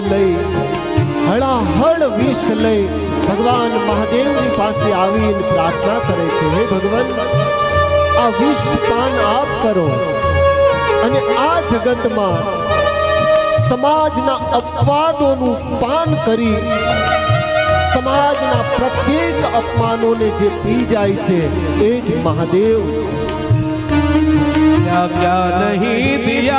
લઈ હળાહળ વિષ લઈ ભગવાન મહાદેવની પાસે આવીને પ્રાર્થના કરે છે, હે ભગવાન, આ વિષ પાન આપ કરો અને આ જગતમાં સમાજના અપવાદોનું પાન કરી સમાજના પ્રત્યેક અપમાનોને જે પી જાય છે એ જ મહાદેવ છે। क्या क्या नहीं दिया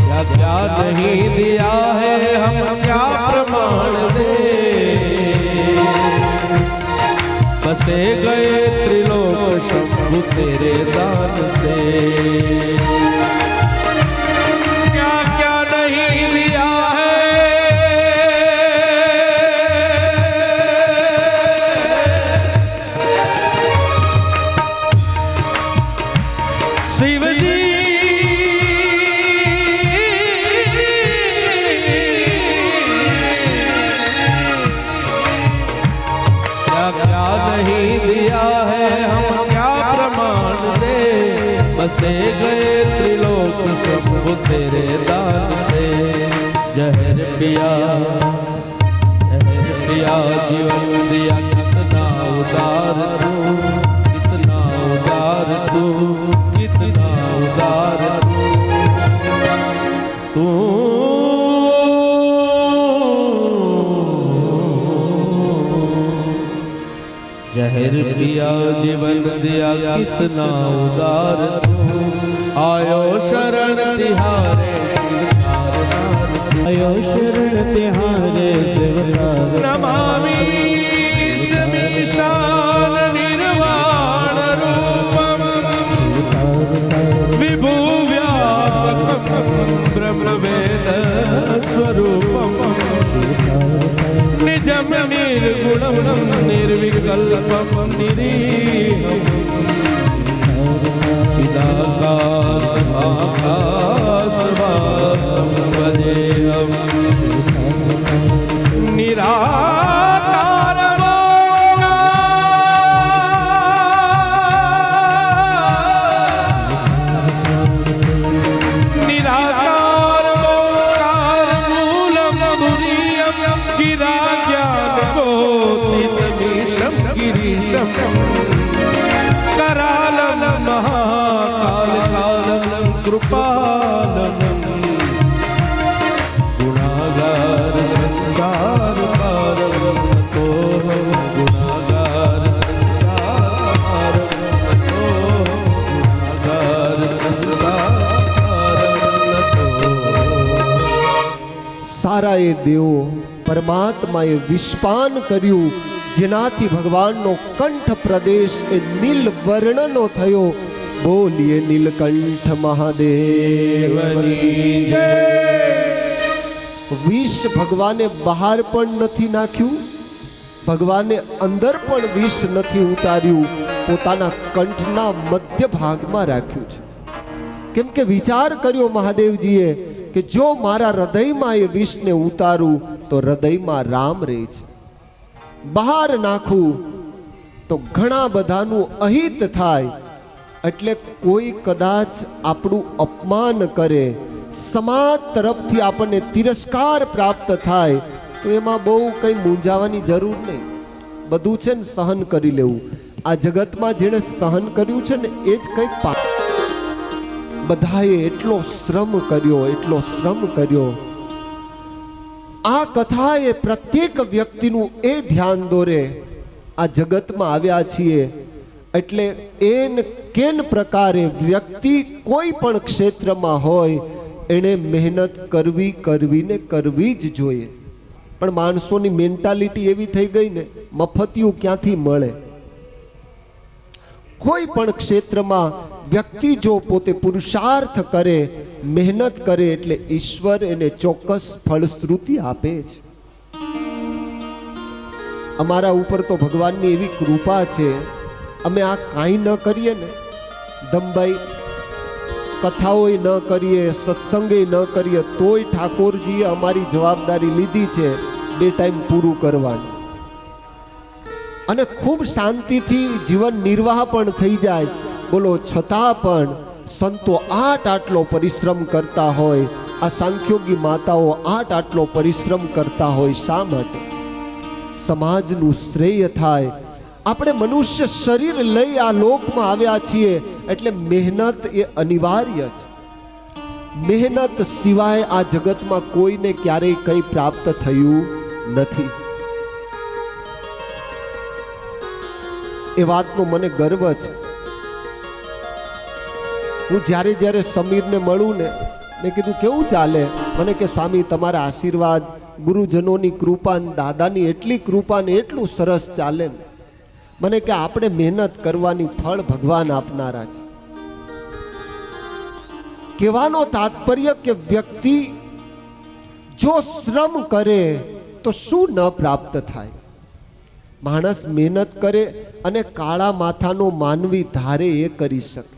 क्या क्या नहीं दिया है हम क्या प्रमाण दे, बसे गए त्रिलोक शंभु तेरे दान से। क्या क्या नहीं दिया है शिव जी, क्या क्या नहीं दिया है हम क्या प्रमाण दे, बसे गए त्रिलोक शंभु तेरे दान से। जहर पिया जीवन दिया, कितना उदार तू, कितना उदार तू, कितना उदार तू। जहर पिया जीवन दिया, कितना उदार तू। आयो शरण तिहारे, आयो शरण तिहारे शिवतार। नमामि ईशान निर्वाण रूपम, विभु व्यापकं ब्रह्म वेद स्वरूपम। निजम निर्गुणं निर्विकल्पं निरीहं, चिदाकाशवासं भजेऽहम्। निराकार निराकार मोकार मूलम तुरीयं, गिरा ज्ञान कोटितमीशं गिरीशं। करालं महाकाल कालं कृपालं, गुणागार संसार पारं तो, गुणागार संसार पारं तो, गुणागार संसार पारं तो। सारा ए देवो परमात्माए विषपान कर्યું, જેનાથી ભગવાનનો કંઠ પ્રદેશ એ નીલ વર્ણનો થયો। બોલીએ નીલકંઠ મહાદેવની જય। વિષ ભગવાને બહાર પણ નથી નાખ્યું, ભગવાને અંદર પણ વિષ નથી ઉતાર્યું, પોતાના કંઠના મધ્ય ભાગમાં રાખ્યું છે। કેમ કે વિચાર કર્યો મહાદેવજીએ કે જો મારા હૃદયમાં એ વિષને ઉતારું તો હૃદયમાં રામ રહે છે, બહાર નાખું તો ઘણા બધાનું અહિત થાય, એટલે કોઈ કદાચ આપણું અપમાન કરે, સમાજ તરફથી આપણને તિરસ્કાર પ્રાપ્ત થાય તો એમાં બહુ કંઈ મૂંઝાવાની જરૂર નહીં, બધું છે ને સહન કરી લેવું। આ જગતમાં જેણે સહન કર્યું છે ને એ જ કંઈક બધાએ એટલો શ્રમ કર્યો। આ કથા એ પ્રત્યેક વ્યક્તિનું એ ધ્યાન દોરે, આ જગતમાં આવ્યા છીએ એટલે એન કેન પ્રકારે વ્યક્તિ કોઈ પણ ક્ષેત્રમાં હોય એણે મહેનત કરવી જ જોઈએ। પણ માણસોની મેન્ટાલિટી એવી થઈ ગઈ ને, મફતિયું ક્યાંથી મળે। કોઈ પણ ક્ષેત્રમાં વ્યક્તિ જો પોતે પુરુષાર્થ કરે, મહેનત કરે એટલે ઈશ્વર એને ચોક્કસ ફળશ્રુતિ આપે છે। અમારા ઉપર તો ભગવાનની એવી કૃપા છે, અમે આ કાંઈ ન કરીએ ને દમભાઈ, કથાઓ ન કરીએ, સત્સંગે ન કરીએ, તોય ઠાકોરજીએ અમારી જવાબદારી લીધી છે 2 ટાઈમ પૂરું કરવાની। અને ખૂબ શાંતિથી જીવન નિર્વાહ પણ થઈ જાય, બોલો છતાં પણ સંતો આટલો પરિશ્રમ કરતા હોય, આ સાંખ્યોગી માતાઓ આટલો પરિશ્રમ કરતા હોય, શા માટે? સમાજનું શ્રેય થાય. આપણે મનુષ્ય શરીર લઈ આ લોકમાં આવ્યા છીએ એટલે મહેનત એ અનિવાર્ય છે. મહેનત સિવાય આ જગતમાં કોઈને ક્યારેય કંઈ પ્રાપ્ત થયું નથી. એ વાતનો મને ગર્વ છે. હું જ્યારે સમીરને મળું ને, મેં કીધું કેવું ચાલે? મને કે સ્વામી તમારા આશીર્વાદ, ગુરુજનોની કૃપા, દાદાની એટલી કૃપા ને એટલું સરસ ચાલે ને. મને કે આપણે મહેનત કરવાની ફળ ભગવાન આપનારા છે. કહેવાનો તાત્પર્ય કે વ્યક્તિ જો શ્રમ કરે તો શું ન પ્રાપ્ત થાય? માણસ મહેનત કરે અને કાળા માથાનો માનવી ધારે એ કરી શકે.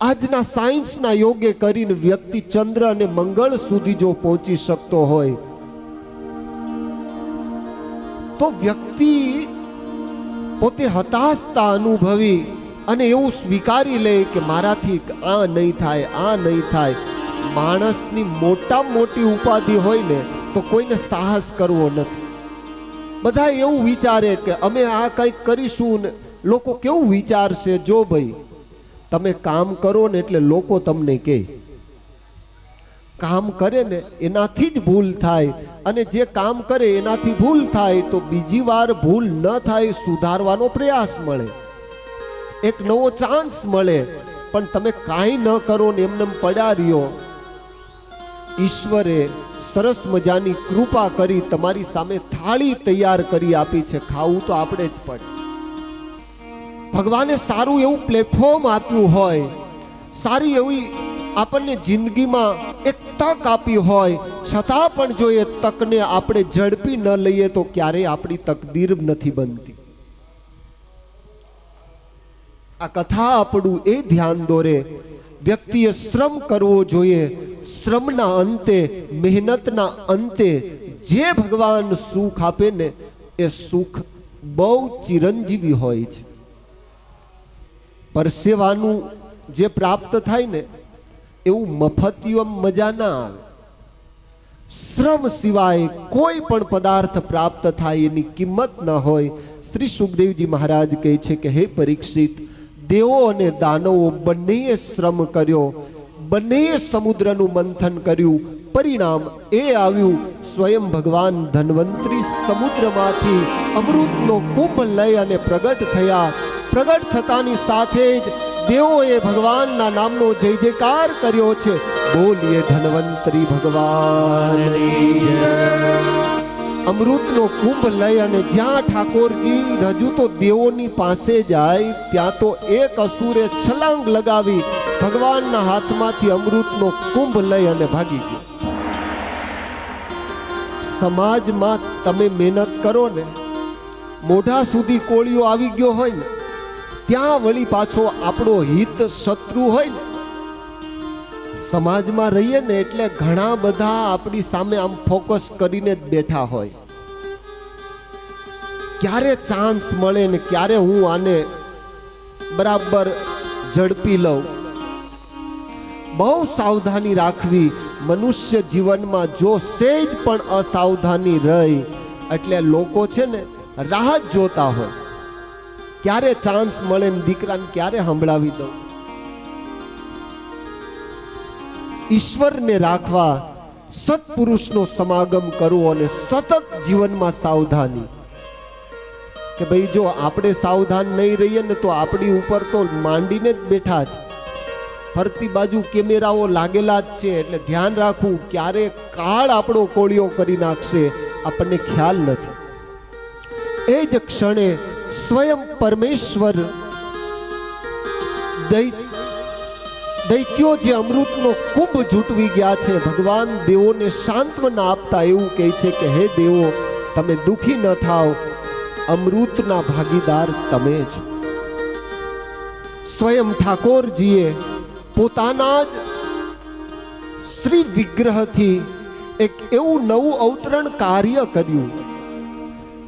આજના સાયન્સના યોગે કરીને વ્યક્તિ ચંદ્ર અને મંગળ સુધી જો પહોંચી શકતો હોય તો વ્યક્તિ પોતે હતાશતા અનુભવી અને એવું સ્વીકારી લે કે મારાથી આ નહીં થાય, આ નહીં થાય. માણસની મોટામાં મોટી ઉપાધિ હોય ને તો કોઈને સાહસ કરવો નથી. બધા એવું વિચારે કે અમે આ કંઈક કરીશું ને લોકો કેવું વિચારશે. જો ભાઈ તમે કામ કરો ને એટલે લોકો તમને કહે. કામ કરે ને એનાથી જ ભૂલ થાય, અને જે કામ કરે એનાથી ભૂલ થાય તો બીજી વાર ભૂલ ન થાય, સુધારવાનો પ્રયાસ મળે, એક નવો ચાન્સ મળે. પણ તમે કાંઈ ન કરો ને એમને પડ્યા રહ્યો, ઈશ્વરે સરસ મજાની કૃપા કરી તમારી સામે થાળી તૈયાર કરી આપી છે. ખાવું તો આપણે જ પડે. ભગવાને સારું એવું પ્લેટફોર્મ આપ્યું હોય, સારી એવી આપણને જિંદગીમાં એક તક આપી હોય, છતાં પણ જો એ તકને આપણે ઝડપી ન લઈએ તો ક્યારેય આપણી તકદીર નથી બનતી. આ કથા આપણું એ ધ્યાન દોરે, વ્યક્તિએ શ્રમ કરવો જોઈએ. શ્રમના અંતે, મહેનતના અંતે જે ભગવાન સુખ આપે ને એ સુખ બહુ ચિરંજીવી હોય છે. પરસેવાનું જે પ્રાપ્ત થાય ને એવું મફતિયું મજા ના આવે. શ્રમ સિવાય કોઈ પણ પદાર્થ પ્રાપ્ત થાય એની કિંમત ન હોય. શ્રી સુખદેવજી મહારાજ કહે છે કે હે પરીક્ષિત, દેવો અને દાનવો બંનેએ શ્રમ કર્યો, બંનેએ સમુદ્રનું મંથન કર્યું, પરિણામ એ આવ્યું સ્વયં ભગવાન ધન્વંતરી સમુદ્રમાંથી અમૃતનો કુંભ લઈ અને પ્રગટ થયા. પ્રગટ થતાની સાથે જ દેવોએ ભગવાનના નામનો જય જયકાર કર્યો છે. બોલીએ ધન્વંતરી ભગવાનની જય. અમૃતનો કુંભ લઈ અને જ્યાં ઠાકોરજી હજુ તો દેવોની પાસે જાય ત્યાં તો એક અસુરે છલાંગ લગાવી ભગવાનના હાથમાંથી અમૃતનો કુંભ લઈ અને ભાગી ગયો. સમાજમાં તમે મહેનત કરો ને, મોઢા સુધી કોળિયો આવી ગયો હોય ને ત્યાં વળી પાછો આપણો હિત શત્રુ હોય ને. સમાજમાં રહીએ ને એટલે ઘણા બધા આપણી સામે આમ ફોકસ કરીને જ બેઠા હોય. ક્યારે ચાન્સ મળે ને ક્યારે હું આને બરાબર ઝડપી લઉં. બહુ સાવધાની રાખવી. મનુષ્ય જીવનમાં જો સહેજ પણ અસાવધાની રહી એટલે લોકો છે ને રાહ જ જોતા હોય, ક્યારે ચાન્સ મળે ને દીકરાને ક્યારે સંભળાવી દઉં. ઈશ્વરને રાખવા, સત્પુરુષનો સમાગમ કરવો અને સતત જીવનમાં સાવધાની. કે ભાઈ જો આપણે સાવધાન નહીં રહીએ ને તો આપણી ઉપર તો માંડીને જ બેઠા છે. ફરતી બાજુ કેમેરાઓ લાગેલા જ છે, એટલે ધ્યાન રાખવું. ક્યારે કાળ આપણો કોળિયો કરી નાખશે આપણને ખ્યાલ નથી. એ જ ક્ષણે સ્વયં પરમેશ્વર દૈત્યો જે અમૃતનો કુંભ ઝૂંટવી ગયા છે, ભગવાન દેવોને સાંત્વના આપતા એવું કહે છે કે હે દેવો, તમે દુખી ન થાઓ, અમૃતના ભાગીદાર તમે છો. સ્વયં ઠાકોરજીએ પોતાના જ શ્રી વિગ્રહથી એક એવું નવું અવતરણ કાર્ય કર્યું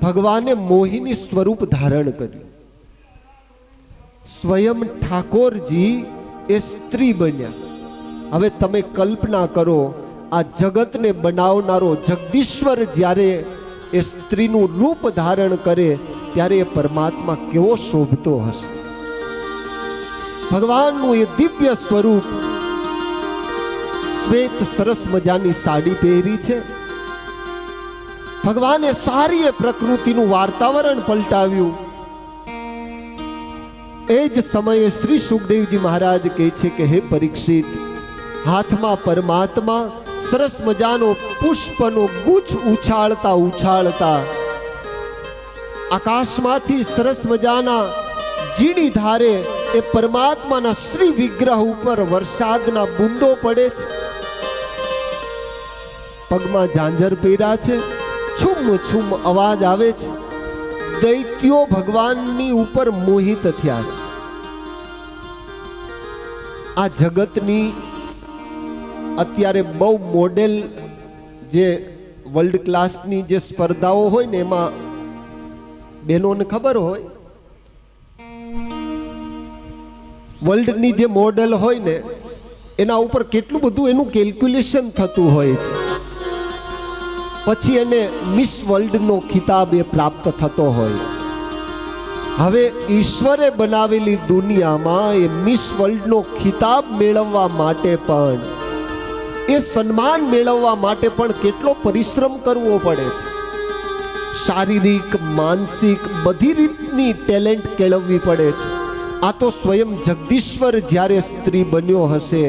ભગવાને મોહિની સ્વરૂપ ધારણ કર્યું. સ્વયં ઠાકોરજી એ સ્ત્રી બન્યા. હવે તમે કલ્પના કરો, આ જગતને બનાવનારો જગદીશ્વર જ્યારે એ સ્ત્રીનું રૂપ ધારણ કરે ત્યારે એ પરમાત્મા કેવો શોભતો હશે. ભગવાનનું એ દિવ્ય સ્વરૂપ. શ્વેત સરસ મજાની સાડી પહેરી છે. ભગવાને સારી એ પ્રકૃતિનું વાતાવરણ પલટાવ્યું. એ જ સમયે શ્રી સુખદેવજી મહારાજ કહે છે કે હે પરીક્ષિત, હાથમાં પરમાત્મા સરસ મજાનો પુષ્પનો ગુચ્છ ઉછાળતા ઉછાળતા આકાશમાંથી સરસ મજાના ઝીણી ધારે એ પરમાત્માના શ્રી વિગ્રહ ઉપર વરસાદના બૂંદો પડે છે. પગમાં ઝાંઝર પહેર્યા છે, છુમ છુમ અવાજ આવે છે. દૈત્યો ભગવાનની ઉપર મોહિત થયા છે. આ જગતની અત્યારે બહુ મોડેલ જે વર્લ્ડ ક્લાસની જે સ્પર્ધાઓ હોય ને એમાં બહેનોને ખબર હોય, વર્લ્ડની જે મોડેલ હોય ને એના ઉપર કેટલું બધું એનું કેલ્ક્યુલેશન થતું હોય છે. પછી એને મિસ વર્લ્ડનો ખિતાબ એ પ્રાપ્ત થતો હોય. હવે ઈશ્વરે બનાવેલી દુનિયામાં એ મિસ વર્લ્ડનો ખિતાબ મેળવવા માટે પણ, એ સન્માન મેળવવા માટે પણ કેટલો પરિશ્રમ કરવો પડે છે. શારીરિક, માનસિક બધી રીતની ટેલેન્ટ કેળવવી પડે છે. આ તો સ્વયં જગદીશ્વર જ્યારે સ્ત્રી બન્યો હશે,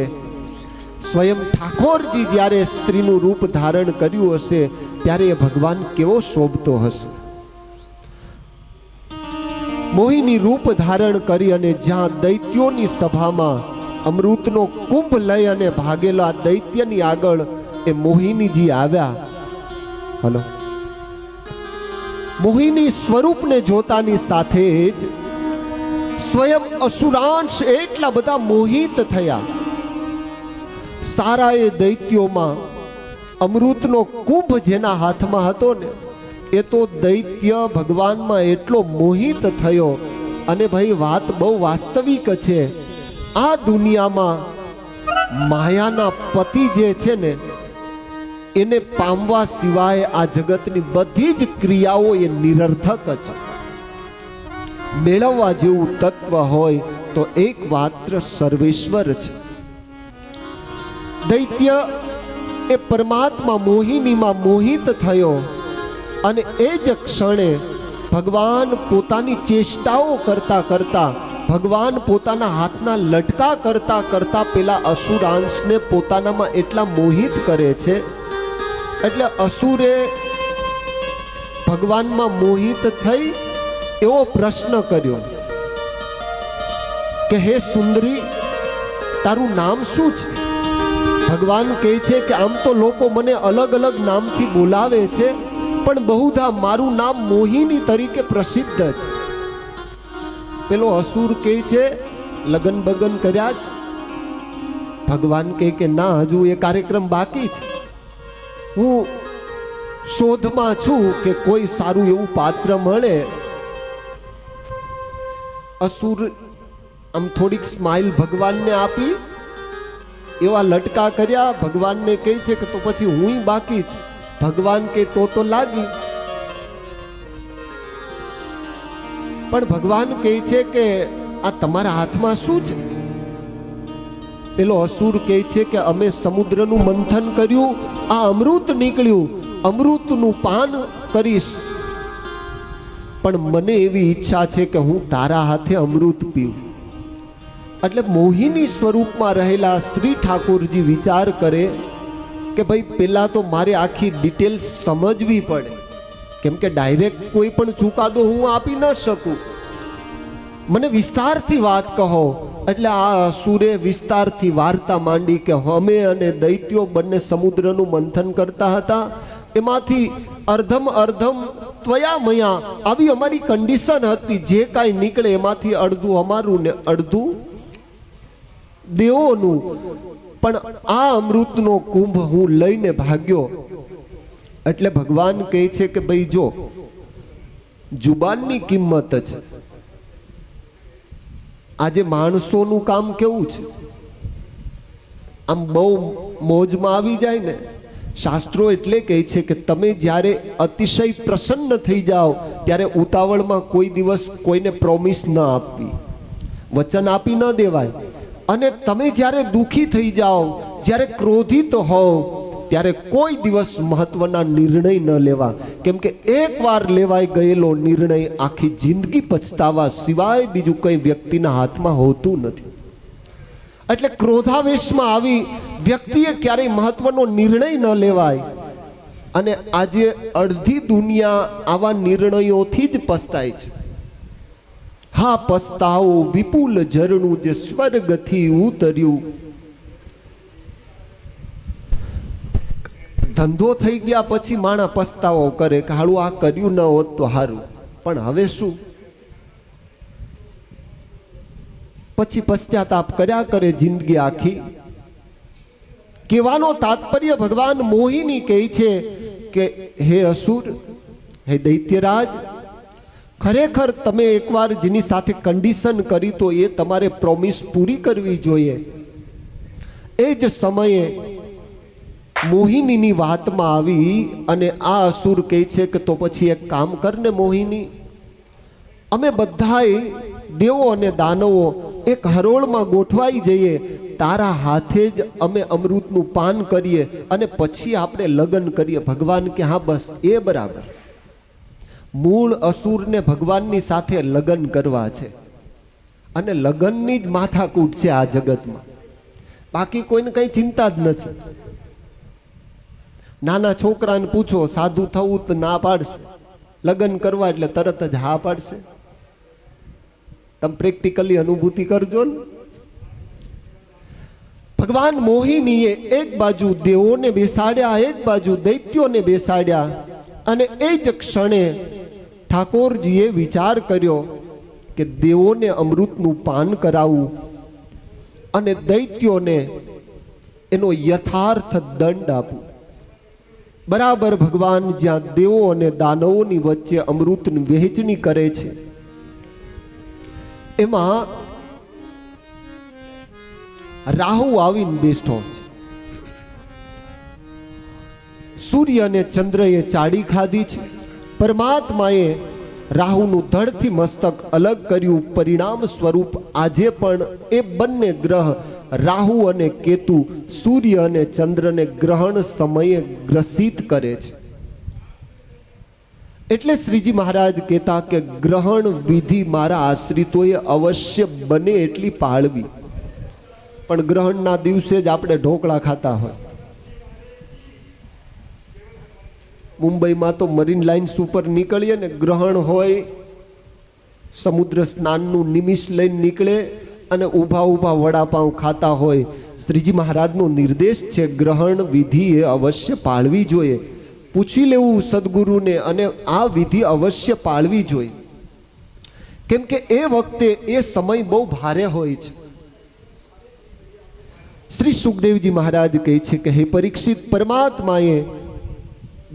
સ્વયં ઠાકોરજી જ્યારે સ્ત્રીનું રૂપ ધારણ કર્યું હશે ત્યારે એ ભગવાન કેવો શોભતો હશે. મોહિની રૂપ ધારણ કરી અને જ્યાં દૈત્યોની સભામાં અમૃતનો કુંભ લઈ અને ભાગેલા દૈત્યની આગળ એ મોહિનીજી આવ્યા. હલો, મોહિની સ્વરૂપને જોતાની સાથે જ સ્વયં અસુરાંશ એટલા બધા મોહિત થયા. સારા એ દૈત્યોમાં અમૃતનો કુંભ જેના હાથમાં હતો ને, એ તો દૈત્ય ભગવાનમાં એટલો મોહિત થયો. અને ભાઈ વાત બહુ વાસ્તવિક છે. આ દુનિયામાં માયાના પતિ જે છે ને એને પામવા સિવાય આ જગતની બધી જ ક્રિયાઓ એ નિરર્થક છે. મેળવવા જેવું તત્વ હોય તો એક માત્ર સર્વેશ્વર છે. દૈત્ય એ પરમાત્મા મોહિનીમાં મોહિત થયો અને એ જ ક્ષણે ભગવાન પોતાની ચેષ્ટાઓ કરતા કરતા, ભગવાન પોતાના હાથના લટકા કરતા કરતા પેલા અસુરાંશને પોતાનામાં એટલા મોહિત કરે છે. એટલે અસુરે ભગવાનમાં મોહિત થઈ એવો પ્રશ્ન કર્યો કે હે સુંદરી, તારું નામ શું છે? ભગવાન કહે છે કે આમ તો લોકો મને અલગ અલગ નામથી બોલાવે છે, પણ બહુધા મારું નામ મોહિની તરીકે પ્રસિદ્ધ છે. પેલો અસુર કહે છે લગન બગન કર્યા જ? ભગવાન કહે કે ના, હજુ એ કાર્યક્રમ બાકી છે. હું શોધમાં છું કે કોઈ સારું એવું પાત્ર મળે. અસુર આમ થોડીક સ્માઇલ ભગવાનને આપી, એવા લટકા કર્યા. ભગવાનને કહે છે કે તો પછી હું બાકી છું. ભગવાન કે તો લાગી. પણ ભગવાન કહે છે કે આ તમારા હાથમાં શું છે? પેલો અસુર કહે છે કે અમે સમુદ્રનું મંથન કર્યું, આ અમૃત નીકળ્યું, અમૃતનું પાન કરીશ. પણ મને એવી ઈચ્છા છે કે હું તારા હાથે અમૃત પીઉં. એટલે મોહિની સ્વરૂપમાં રહેલા શ્રી ઠાકોરજી વિચાર કરે કે ભાઈ પેલા તો મારે આખી ડિટેલ્સ સમજવી પડે, કેમ કે ડાયરેક્ટ કોઈ પણ ચુકાદો હું આપી ન શકું. મને વિસ્તારથી વાત કહો. એટલે આ અસુરે વિસ્તારથી વાર્તા માંડી કે અમે અને દૈત્યો બંને સમુદ્રનું મંથન કરતા હતા, એમાંથી અર્ધમ અર્ધમ ત્વયામયા આવી અમારી કન્ડિશન હતી. જે કાંઈ નીકળે એમાંથી અડધું અમારું ને અડધું દેવોનું. પણ આ અમૃતનો કુંભ હું લઈને ભાગ્યો. એટલે ભગવાન કહે છે કે ભાઈ જો, જુબાનની કિંમત છે. આજે માણસોનું કામ કેવું છે, આમ બહુ મોજમાં આવી જાય ને. શાસ્ત્રો એટલે કહે છે કે તમે જ્યારે અતિશય પ્રસન્ન થઈ જાઓ ત્યારે ઉતાવળમાં કોઈ દિવસ કોઈને પ્રોમિસ ન આપવી, વચન આપી ન દેવાય. અને તમે જ્યારે દુઃખી થઈ જાઓ, જ્યારે ક્રોધિત હોવ, ત્યારે કોઈ દિવસ મહત્વના નિર્ણય ન લેવા. કેમ કે એકવાર લેવાઈ ગયેલો નિર્ણય આખી જિંદગી પછતાવા સિવાય બીજું કંઈ વ્યક્તિના હાથમાં હોતું નથી. એટલે ક્રોધાવેશમાં આવી વ્યક્તિએ ક્યારેય મહત્વનો નિર્ણય ન લેવાય. અને આજે અડધી દુનિયા આવા નિર્ણયોથી જ પસ્તાય છે. હા, પસ્તાવો વિપુલ ઝરણું જે સ્વર્ગથી ઉતર્યું. ધંધો થઈ ગયા પછી માણસ પસ્તાવો કરે કે હાલું આ કર્યું ન હોત તો સારું, પણ હવે શું? પછી પશ્ચાતાપ કર્યા કરે જિંદગી આખી. કહેવાનો તાત્પર્ય ભગવાન મોહિની કહે છે કે હે અસુર, હે દૈત્યરાજ, ખરેખર તમે એકવાર જેની સાથે કન્ડિશન કરી તો એ તમારે પ્રોમિસ પૂરી કરવી જોઈએ. એ જ સમયે મોહિનીની વાતમાં આવી અને આ અસુર કહે છે કે તો પછી એક કામ કરને મોહિની, અમે બધાએ દેવો અને દાનવો એક હરોળમાં ગોઠવાઈ જઈએ, તારા હાથે જ અમે અમૃતનું પાન કરીએ અને પછી આપણે લગ્ન કરીએ. ભગવાન કે હા બસ એ બરાબર. મૂળ અસુરને ભગવાનની સાથે લગ્ન કરવા છે અને લગ્નની જ માથાકૂટ છે આ જગતમાં, બાકી કોઈને કઈ ચિંતા જ નથી. નાના છોકરાને પૂછો સાધુ થવું તો ના પાડશે, લગ્ન કરવા એટલે તરત જ હા પાડશે. તમે પ્રેક્ટિકલી અનુભૂતિ કરજો ને. ભગવાન મોહિનીએ એક બાજુ દેવોને બેસાડ્યા, એક બાજુ દૈત્યોને બેસાડ્યા અને એ જ ક્ષણે ઠાકોરજીએ વિચાર કર્યો કે દેવોને અમૃતનું પાન કરાવવું અને દૈત્યોને એનો યથાર્થ દંડ આપવું. બરાબર ભગવાન જ્યાં દેવો અને દાનવોની વચ્ચે અમૃતની વહેંચણી કરે છે, એમાં રાહુ આવીને બેઠો છે. સૂર્ય અને ચંદ્રએ ચાડી ખાધી છે. પરમાત્માએ રાહુનું ધડથી મસ્તક અલગ કર્યું. પરિણામ સ્વરૂપ આજે પણ એ બંને ગ્રહ રાહુ અને કેતુ સૂર્ય અને ચંદ્રને ગ્રહણ સમયે ગ્રસિત કરે છે. એટલે શ્રીજી મહારાજ કહેતા કે ગ્રહણ વિધિ મારા આશ્રિતોએ અવશ્ય બને એટલી પાળવી. પણ ગ્રહણના દિવસે જ આપણે ઢોકળા ખાતા હોય. મુંબઈમાં તો મરીન લાઇન્સ ઉપર નીકળીએ ને, ગ્રહણ હોય, સમુદ્ર સ્નાનનું નિમિષ લઈને નીકળે અને ઊભા ઊભા વડાપાઉં ખાતા હોય. શ્રીજી મહારાજનો નિર્દેશ છે ગ્રહણ વિધિ એ અવશ્ય પાળવી જોઈએ. પૂછી લેવું સદગુરુને અને આ વિધિ અવશ્ય પાળવી જોઈએ. કેમ કે એ વખતે એ સમય બહુ ભારે હોય છે. શ્રી સુખદેવજી મહારાજ કહે છે કે હે પરીક્ષિત, પરમાત્માએ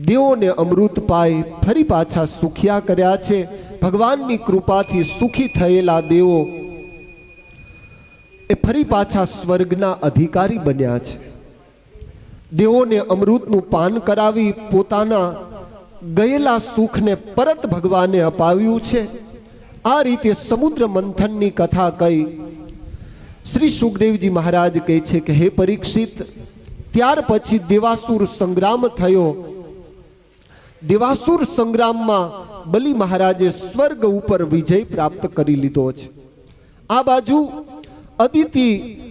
દેવોને અમૃત પાય ફરી પાછા સુખિયા કર્યા છે. ભગવાનની કૃપાથી સુખી થયેલા દેવો એ ફરી પાછા સ્વર્ગના અધિકારી બન્યા છે. દેવોને અમૃતનું પાન કરાવી પોતાના ગયેલા સુખને પરત ભગવાને અપાવ્યું છે. આ રીતે સમુદ્ર મંથનની કથા કહી શ્રી સુખદેવજી મહારાજ કહે છે કે હે પરીક્ષિત, ત્યાર પછી દેવાસુર સંગ્રામ થયો. દેવાસુર સંગ્રામમાં બલિ મહારાજે સ્વર્ગ ઉપર વિજય પ્રાપ્ત કરી લીધો છે. આ બાજુ અદિતિ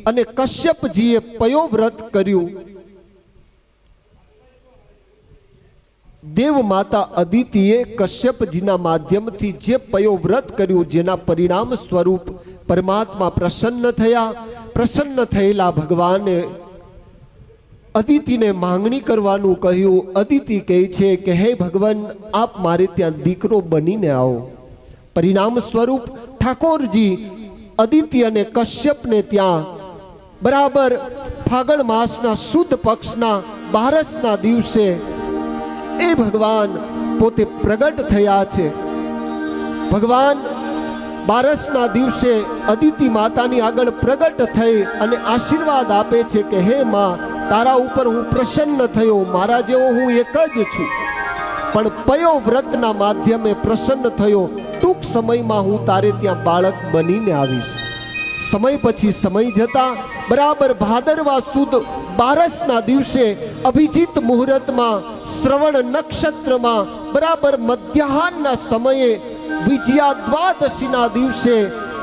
અને કશ્યપજીએ પયોવ્રત કર્યું. દેવ માતા અદિતિએ કશ્યપજીના માધ્યમથી જે પયોવ્રત કર્યું, જેના પરિણામ સ્વરૂપ પરમાત્મા પ્રસન્ન થયા. પ્રસન્ન થયેલા ભગવાને અદિતિને માંગણી કરવાનું કહ્યું. અદિતિ કહે છે કે હે ભગવાન, આપ મારે ત્યાં દીકરો બનીને આવો. પરિણામ સ્વરૂપ ઠાકોરજી અદિતિ અને કશ્યપને ત્યાં બરાબર ફાગણ માસના શુદ્ધ પક્ષના 12ના દિવસે એ ભગવાન પોતે પ્રગટ થયા છે. ભગવાન બારસના દિવસે અદિતિ માતાની આગળ પ્રગટ થઈ અને આશીર્વાદ આપે છે કે હે માં, તારા ઉપર હું પ્રસન્ન થયો, મારા જેવો હું એક જ છું, પણ પયો વ્રતના માધ્યમે પ્રસન્ન થયો, ટૂંક સમયમાં હું તારે ત્યાં બાળક બનીને આવીશ. સમય પછી સમય જતા બરાબર ભાદરવા સુદ બારસના દિવસે અભિજીત મુહૂર્તમાં શ્રવણ નક્ષત્રમાં બરાબર મધ્યાહનના સમયે વિજયા દ્વાદશીના દિવસે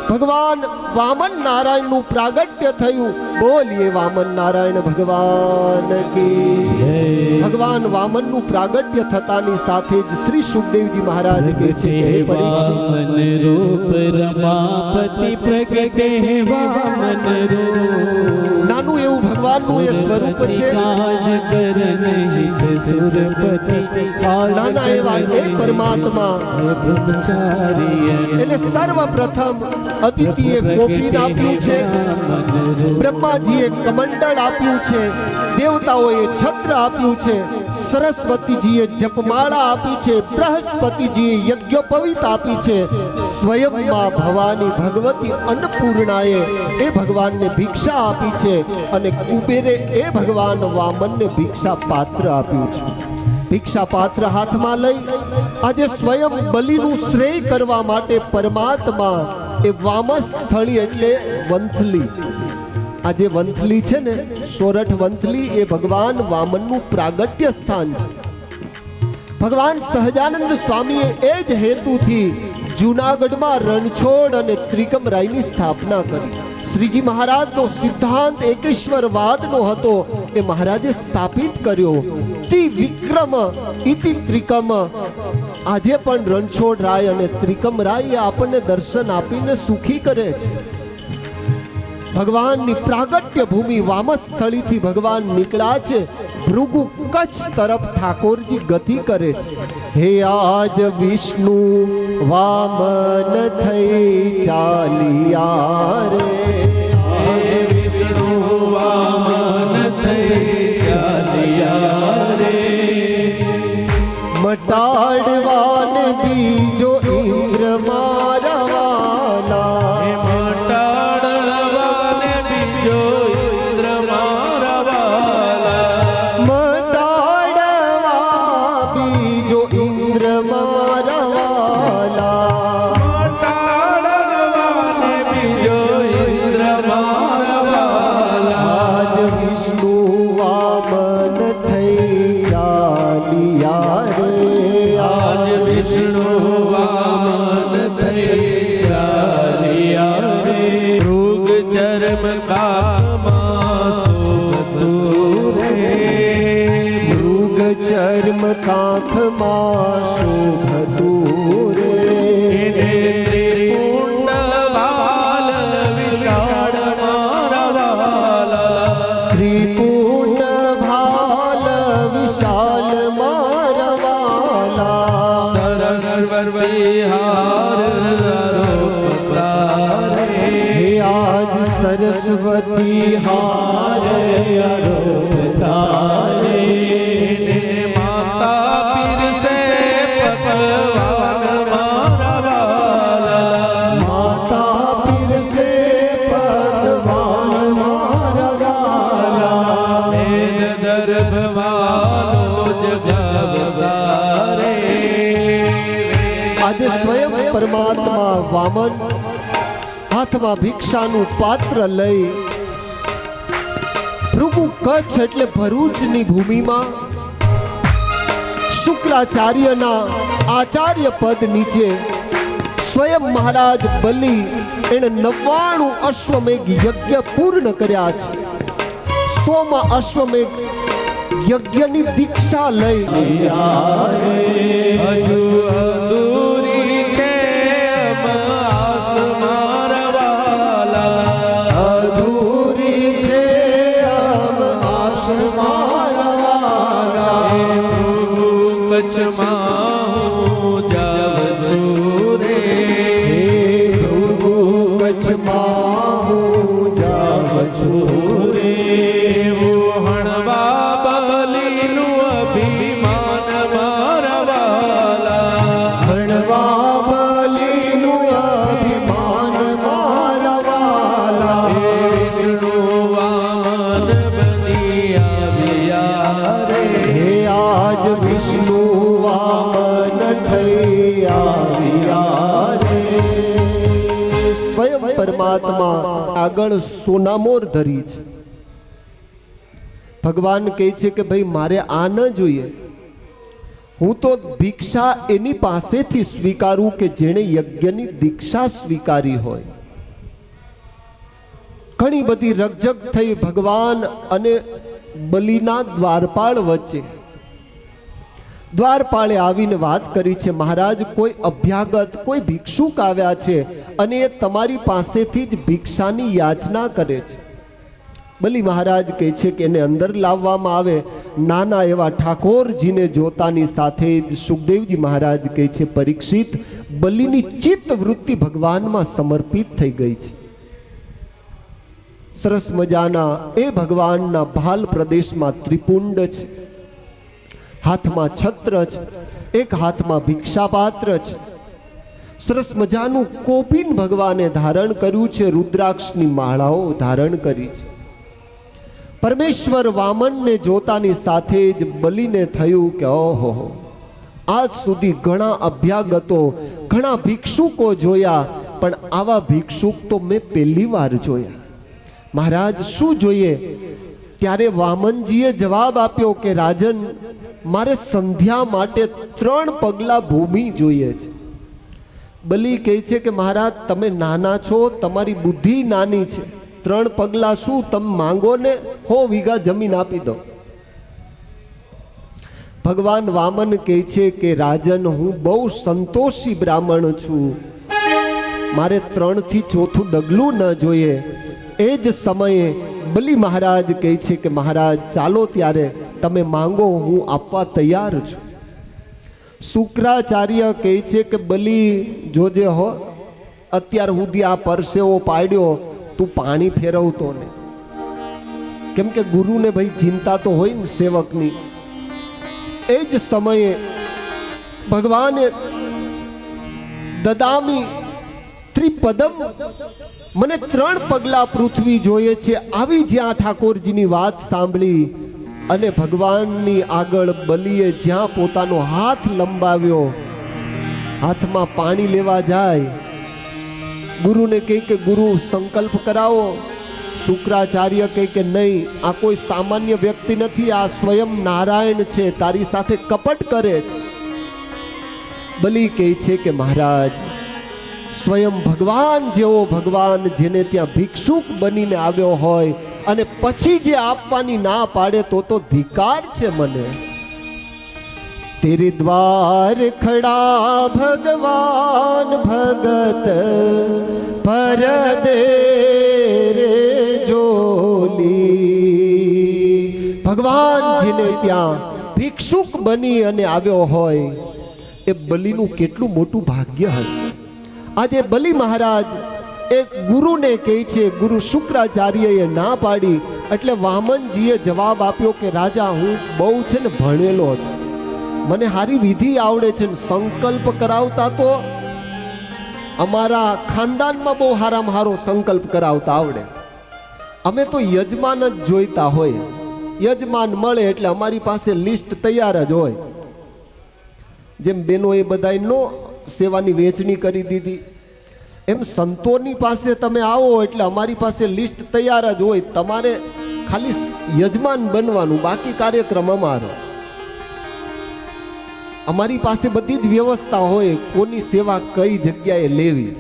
ભગવાન વામન નારાયણનું પ્રાગટ્ય થયું. બોલીએ વામન નારાયણ ભગવાન કી. ભગવાન વામનનું પ્રાગટ્ય થતાની સાથે જ શ્રી સુખદેવજી મહારાજ કહે છે કે હે પરીક્ષિત, વામન રૂપ રમાપતિ પ્રગટે વામન રૂપ. નાનું એવું ભગવાનનું એ સ્વરૂપ છે. કાજ કરને હિત સુરપતિ નાના એવા એ પરમાત્મા બ્રહ્મચારી એને સર્વપ્રથમ અદિતિએ ગોપીન આપ્યું છે, બ્રહ્માજીએ કમંડળ આપ્યું છે, દેવતાઓએ છત્ર આપ્યું છે, સરસ્વતીજીએ જપમાળા આપી છે, બૃહસ્પતિજીએ યજ્ઞોપવીત આપી છે, સ્વયંમાં ભવાની ભગવતી અન્નપૂર્ણાએ એ ભગવાનને ભિક્ષા આપી છે અને કુબેરે એ ભગવાન વામનને ભિક્ષા પાત્ર આપ્યું છે. ભિક્ષા પાત્ર હાથમાં લઈ આજે સ્વયં બલિનું શ્રેય કરવા માટે પરમાત્મા એ વામસ્થળી એટલે વંથલી, આ જે વંથલી છે ને, સોરઠ વંથલી, એ ભગવાન વામનનું પ્રાગટ્ય સ્થાન છે. ભગવાન સહજાનંદ સ્વામીએ એ જ હેતુથી જૂનાગઢમાં રણછોડ અને ત્રિકમરાયની સ્થાપના કરી. શ્રીજી મહારાજનો સિદ્ધાંત એકેશ્વરવાદનો હતો, એ મહારાજે સ્થાપિત કર્યો. તિ વિક્રમ ઇતિ ત્રિકમ. આજે પણ રણછોડ રાય અને ત્રિકમ રાય આપણને દર્શન આપીને સુખી કરે છે. ભગવાનની પ્રાગટ્ય ભૂમિ વામસ્થળીથી ભગવાન નીકળ્યા છે. ભૃગુ કચ્છ તરફ ઠાકોરજી ગતિ કરે છે. હે આજ વિષ્ણુ વામન થઈ ચાલિયા રે, વિષ્ણુ વામન થઈ ચાલિયા રે, મટાડવાને બીજો ઇન્દ્ર મારવાના. મટાડવાને બીજો ઇન્દ્ર મારવાલા, મટાડવા બીજો ઇન્દ્ર મારવાલા. મટાડવાને બીજો ઇન્દ્ર મારવાલા, આજ વિષ્ણુ વામન થઈ ચાલિયા રે, આજ વિષ્ણુ વામન થઈ ચાલિયા રે. મૃગ ચર્મ કામાં શોભતું રે, મૃગ ચર્મ કાંખમાં શોભતું રે. એને ત્રિપુંડ વાલ વિશાળ મારવાલા, ત્રિપુંડ ભાલ વિશાલ મારવાલા. સરસ્વર વિહાર આરોપતા રે, હે આજ સરસ્વતી હાર આરોપતા રે. માતા પીરસે પકવાન મારવાલા, માતા પીરસે પકવાન મારવાલા. વેદ દર્ભવાલો જગાવતા રે. આજે સ્વયં પરમાત્મા વામન હાથમાં ભિક્ષાનું પાત્ર લઈ ભૃગુ કચ્છ એટલે ભરૂચની ભૂમિમાં શુક્રાચાર્યના આચાર્ય પદ નીચે સ્વયં મહારાજ બલિ એણે 99 અશ્વમેઘ યજ્ઞ પૂર્ણ કર્યા છે. 100મા અશ્વમેઘ યજ્ઞની દીક્ષા લઈ હજુ અધૂરી છે આસ મારવાલા, અધૂરી છે અમ આશ મારવાલા. કચ્છમાં હું જાઉં છું રે, હે ભૃગુ કચ્છમાં હું જાઉં છું રે. એવું હણવા બલીનું અભિમાન મારવાલા, હણવા બલિ હાથમાં આગળ સોનામોર ધરી છે. ભગવાન કહે છે કે ભાઈ મારે આ ન જોઈએ, હું તો ભિક્ષા એની પાસેથી સ્વીકારું કે જેણે યજ્ઞની દીક્ષા સ્વીકારી હોય. ઘણી બધી રકઝક થઈ ભગવાન અને બલિના દ્વારપાળ વચ્ચે. દ્વારપાળે આવીને વાત કરી છે, મહારાજ કોઈ અભ્યાગત કોઈ ભિક્ષુક આવ્યા છે અને એ તમારી પાસેથી જ ભિક્ષાની યાચના કરે છે. બલિ મહારાજ કહે છે કે એને અંદર લાવવામાં આવે. નાના એવા ઠાકોરજીને જોતાની સાથે જ સુખદેવજી મહારાજ કહે છે, પરીક્ષિત, બલિની ચિત્ત વૃત્તિ ભગવાનમાં સમર્પિત થઈ ગઈ છે. સરસ મજાના એ ભગવાનના ભાલ પ્રદેશમાં ત્રિપુંડ છે, હાથમાં છત્ર છે, એક હાથમાં ભિક્ષાપાત્ર છે. સરસ મજાનું કોપિન ભગવાને ધારણ કર્યું છે, રુદ્રાક્ષની માળાઓ ધારણ કરી છે. પરમેશ્વર વામનને જોતાની સાથે જ બલિને થયું કે ઓહો, આજ સુધી ઘણા અભ્યાગતો ઘણા ભિક્ષુકો જોયા, પણ આવા ભિક્ષુક તો મેં પહેલી વાર જોયા. મહારાજ શું જોઈએ? ત્યારે વામનજીએ જવાબ આપ્યો કે રાજન, મારે સંધ્યા માટે 3 પગલા ભૂમિ જોઈએ છે. બલિ કહે છે કે મહારાજ તમે નાના છો, તમારી બુદ્ધિ નાની છે, 3 પગલા શું, તમે માંગો ને 100 વીઘા જમીન આપી દો. ભગવાન વામન કહે છે કે રાજન, હું બહુ સંતોષી બ્રાહ્મણ છું, મારે 3 થી 4થું ડગલું ન જોઈએ. એ જ સમયે બલિ મહારાજ કહે છે કે મહારાજ ચાલો ત્યારે તમે માંગો, હું આપવા તૈયાર છું. શુક્રાચાર્ય કહે છે કે બલિ જોજે હો, અત્યાર સુધી આ પરસેવો પાડ્યો, તું પાણી ફેરવતો ને, કેમ કે ગુરુને ભાઈ ચિંતા તો હોય ને સેવકની. એ જ સમયે ભગવાને દદામી ત્રિપદમ, મને 3 પગલા પૃથ્વી જોઈએ છે. આવી જ્યાં ઠાકોરજીની વાત સાંભળી અને ભગવાનની આગળ બલિએ જ્યાં પોતાનો હાથ લંબાવ્યો, હાથમાં પાણી લેવા જાય, ગુરુને કહે કે ગુરુ સંકલ્પ કરાવો. શુક્રાચાર્ય કહે કે નહીં, આ કોઈ સામાન્ય વ્યક્તિ નથી, આ સ્વયં નારાયણ છે, તારી સાથે કપટ કરે છે. બલિ કહે છે કે મહારાજ, સ્વયં ભગવાન જેવો ભગવાન જેને ત્યાં ભિક્ષુક બનીને આવ્યો હોય અને પછી જે આપવાની ના પાડે તો ધિકાર છે મને. તેરે દ્વાર ખડા ભગવાન ભગત પર દે રે જોલી. ભગવાન જેને ત્યાં ભિક્ષુક બની અને આવ્યો હોય એ બલિનું કેટલું મોટું ભાગ્ય હશે. આજે બલિ મહારાજ એક ગુરુને કહે છે, ગુરુ શુક્રાચાર્યએ ના પાડી એટલે વામનજીએ જવાબ આપ્યો કે રાજા, હું બહુ છે ને ભણેલો છું, મને હારી વિધિ આવડે છે, સંકલ્પ કરાવતા તો અમારા ખાનદાનમાં બહુ હારામાં હારો સંકલ્પ કરાવતા આવડે. અમે તો યજમાન જ જોઈતા હોય, યજમાન મળે એટલે અમારી પાસે લિસ્ટ તૈયાર જ હોય. જેમ બહેનોએ બધાયનો સેવાની વહેંચણી કરી દીધી, એમ સંતોની પાસે તમે આવો એટલે અમારી પાસે લિસ્ટ તૈયાર જ હોય. તમારે ખાલી યજમાન બનવાનું, બાકી કાર્યક્રમ અમારો. અમારી પાસે બધી જ વ્યવસ્થા હોય, કોની સેવા કઈ જગ્યાએ લેવી,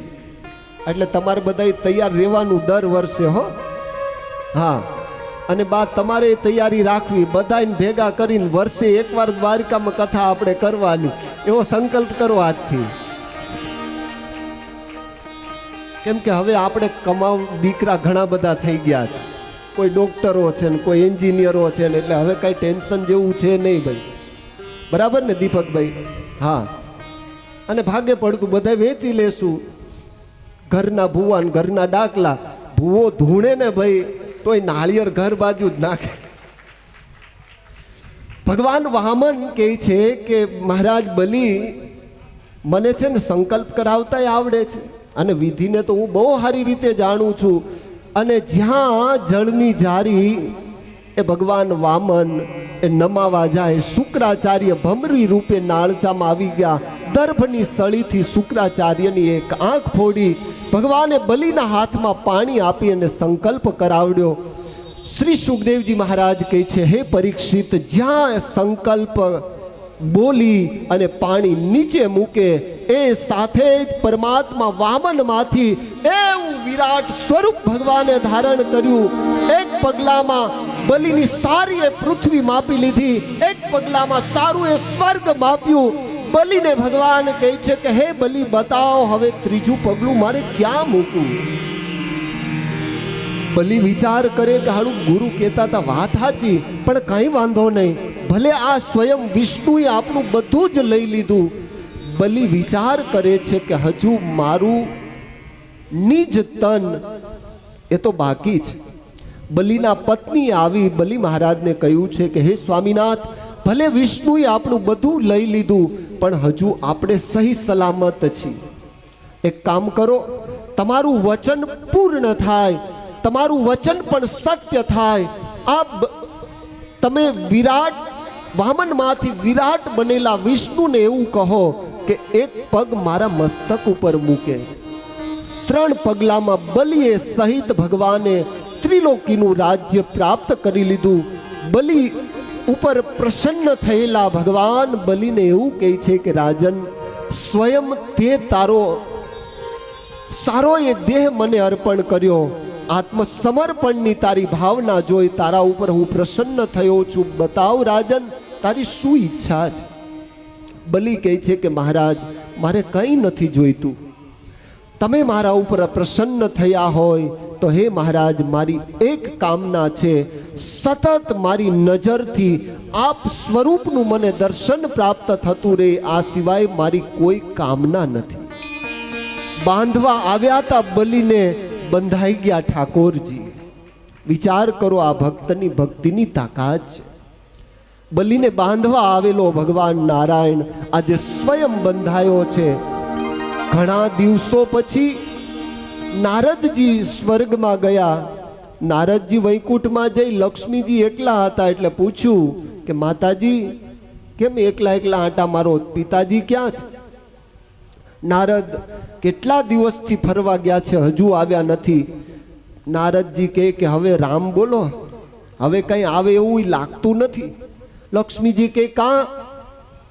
એટલે તમારે બધાય તૈયાર રહેવાનું દર વર્ષે. હો હા, અને બા તમારે તૈયારી રાખવી, બધાને ભેગા કરીને વર્ષે એકવાર દ્વારકામાં કથા આપણે કરવાની, એવો સંકલ્પ કરો આજથી. કેમ કે હવે આપણે કમાવ દીકરા ઘણા બધા થઈ ગયા છે, કોઈ ડોક્ટરો છે ને કોઈ એન્જિનિયરો છે ને, એટલે હવે કાંઈ ટેન્શન જેવું છે નહીં ભાઈ. બરાબર ને દીપકભાઈ? હા, અને ભાગે પડતું બધા વેચી લેશું. ઘરના ભૂવા ને ઘરના ડાકલા, ભૂવો ધૂણે ને ભાઈ તોય નાળિયેર ઘર બાજુ જ નાખે. ભગવાન વામન કહે છે કે મહારાજ બલિ, મને છે ને સંકલ્પ કરાવતા આવડે છે અને વિધિને તો હું બહુ સારી રીતે જાણું છું. અને જ્યાં જળની જારી એ ભગવાન વામન એ નમાવા જાય, શુક્રાચાર્ય ભમરી રૂપે નાળચામાં આવી ગયા. દર્ભની સળીથી શુક્રાચાર્યની એક આંખ ફોડી ભગવાને બલિના હાથમાં પાણી આપી અને સંકલ્પ કરાવડ્યો. શ્રી સુખદેવજી મહારાજ કહે છે, હે પરીક્ષિત, જ્યાં સંકલ્પ બોલી અને પાણી નીચે મૂકે એ સાથે જ પરમાત્મા વામનમાંથી એવું વિરાટ સ્વરૂપ ભગવાને ધારણ કર્યું. એક પગલામાં બલિની સારી એ પૃથ્વી માપી લીધી, એક પગલામાં સારું એ સ્વર્ગ માપ્યું. બલિને ભગવાન કહે છે કે હે બલિ, બતાવો હવે ત્રીજું પગલું મારે ક્યાં મૂકવું. બલિ વિચાર કરે કે હાડું ગુરુ કહેતા હતા વાત સાચી, પણ કઈ વાંધો નહીં, ભલે આ સ્વયં વિષ્ણુએ આપણું બધું જ લઈ લીધું. બલિ વિચાર કરે છે કે હજુ મારું નિજ તન એ તો બાકી છે. બલિના પત્ની આવી બલિ મહારાજને કહ્યું છે કે હે સ્વામીનાથ, ભલે વિષ્ણુએ આપણું બધું લઈ લીધું, પણ હજુ આપણે સહી સલામત છીએ. એક કામ કરો, તમારું વચન પૂર્ણ થાય, તમારું વચન પણ સત્ય થાય. આ તમે વિરાટ વામનમાંથી વિરાટ બનેલા વિષ્ણુને એવું કહો કે એક પગ મારા મસ્તક ઉપર મૂકે. 3 પગલામાં બલિએ સહિત ભગવાને ત્રિલોકીનું રાજ્ય પ્રાપ્ત કરી લીધું. બલિ ઉપર પ્રસન્ન થયેલા ભગવાન બલિને એવું કહે છે કે રાજન, સ્વયં તે તારો સારો એ દેહ મને અર્પણ કર્યો. આત્મસમર્પણની તારી ભાવના જોઈ તારા ઉપર હું પ્રસન્ન થયો છું. બતાવ રાજન, તારી શું ઈચ્છા છે? બલિ કહે છે કે મહારાજ, મારે કંઈ નથી જોઈતું. તમે મારા ઉપર પ્રસન્ન થયા હોય તો હે મહારાજ, મારી એક કામના છે, સતત મારી નજરથી આપ સ્વરૂપનું મને દર્શન પ્રાપ્ત થતું રહે, આ સિવાય મારી કોઈ કામના નથી. બાંધવા આવ્યા હતા બલિને, બંધાઈ ગયા ઠાકોરજી. વિચાર કરો, આ ભક્તની ભક્તિની તાકાત છે. બલિને બાંધવા આવેલો ભગવાન નારાયણ આજે સ્વયં બંધાયો છે. ઘણા દિવસો પછી નારદજી સ્વર્ગમાં ગયા. નારદજી વૈકુંઠમાં જઈ લક્ષ્મીજી એકલા હતા એટલે પૂછ્યું કે માતાજી કેમ એકલા એકલા આંટા મારો, પિતાજી ક્યાં છે? નારદ કેટલા દિવસથી ફરવા ગયા છે, હજુ આવ્યા નથી. નારદજી કહે કે હવે રામ બોલો, હવે કંઈ આવે એવું લાગતું નથી. લક્ષ્મીજી કહે કાં?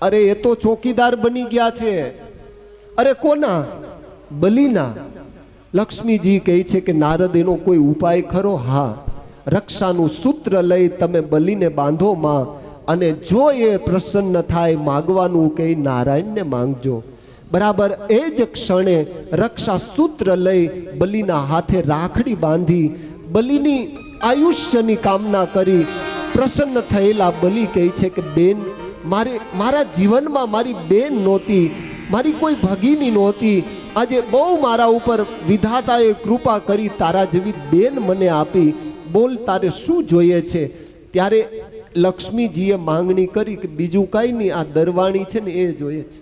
અરે એ તો ચોકીદાર બની ગયા છે. અરે કોના? બલિના. લક્ષ્મીજી કહે છે કે નારદ, એનો કોઈ ઉપાય ખરો? હા, રક્ષાનું સૂત્ર લઈ તમે બલિને બાંધો માં, અને જો એ પ્રસન્ન થાય, માગવાનું કે નારાયણને માંગજો. બરાબર એ જ ક્ષણે રક્ષા સૂત્ર લઈ બલિના હાથે રાખડી બાંધી બલિની આયુષ્યની કામના કરી. પ્રસન્ન થયેલા બલિ કહે છે કે બેન, મારા જીવનમાં મારી બેન નહોતી, મારી કોઈ ભગીની નહોતી. આજે બહુ મારા ઉપર વિધાતાએ કૃપા કરી, તારા જેવી બેન મને આપી. બોલ, તારે શું જોઈએ છે? ત્યારે લક્ષ્મીજીએ માંગણી કરી કે બીજું કાંઈ નહીં, આ દરવાણી છે ને એ જોઈએ છે.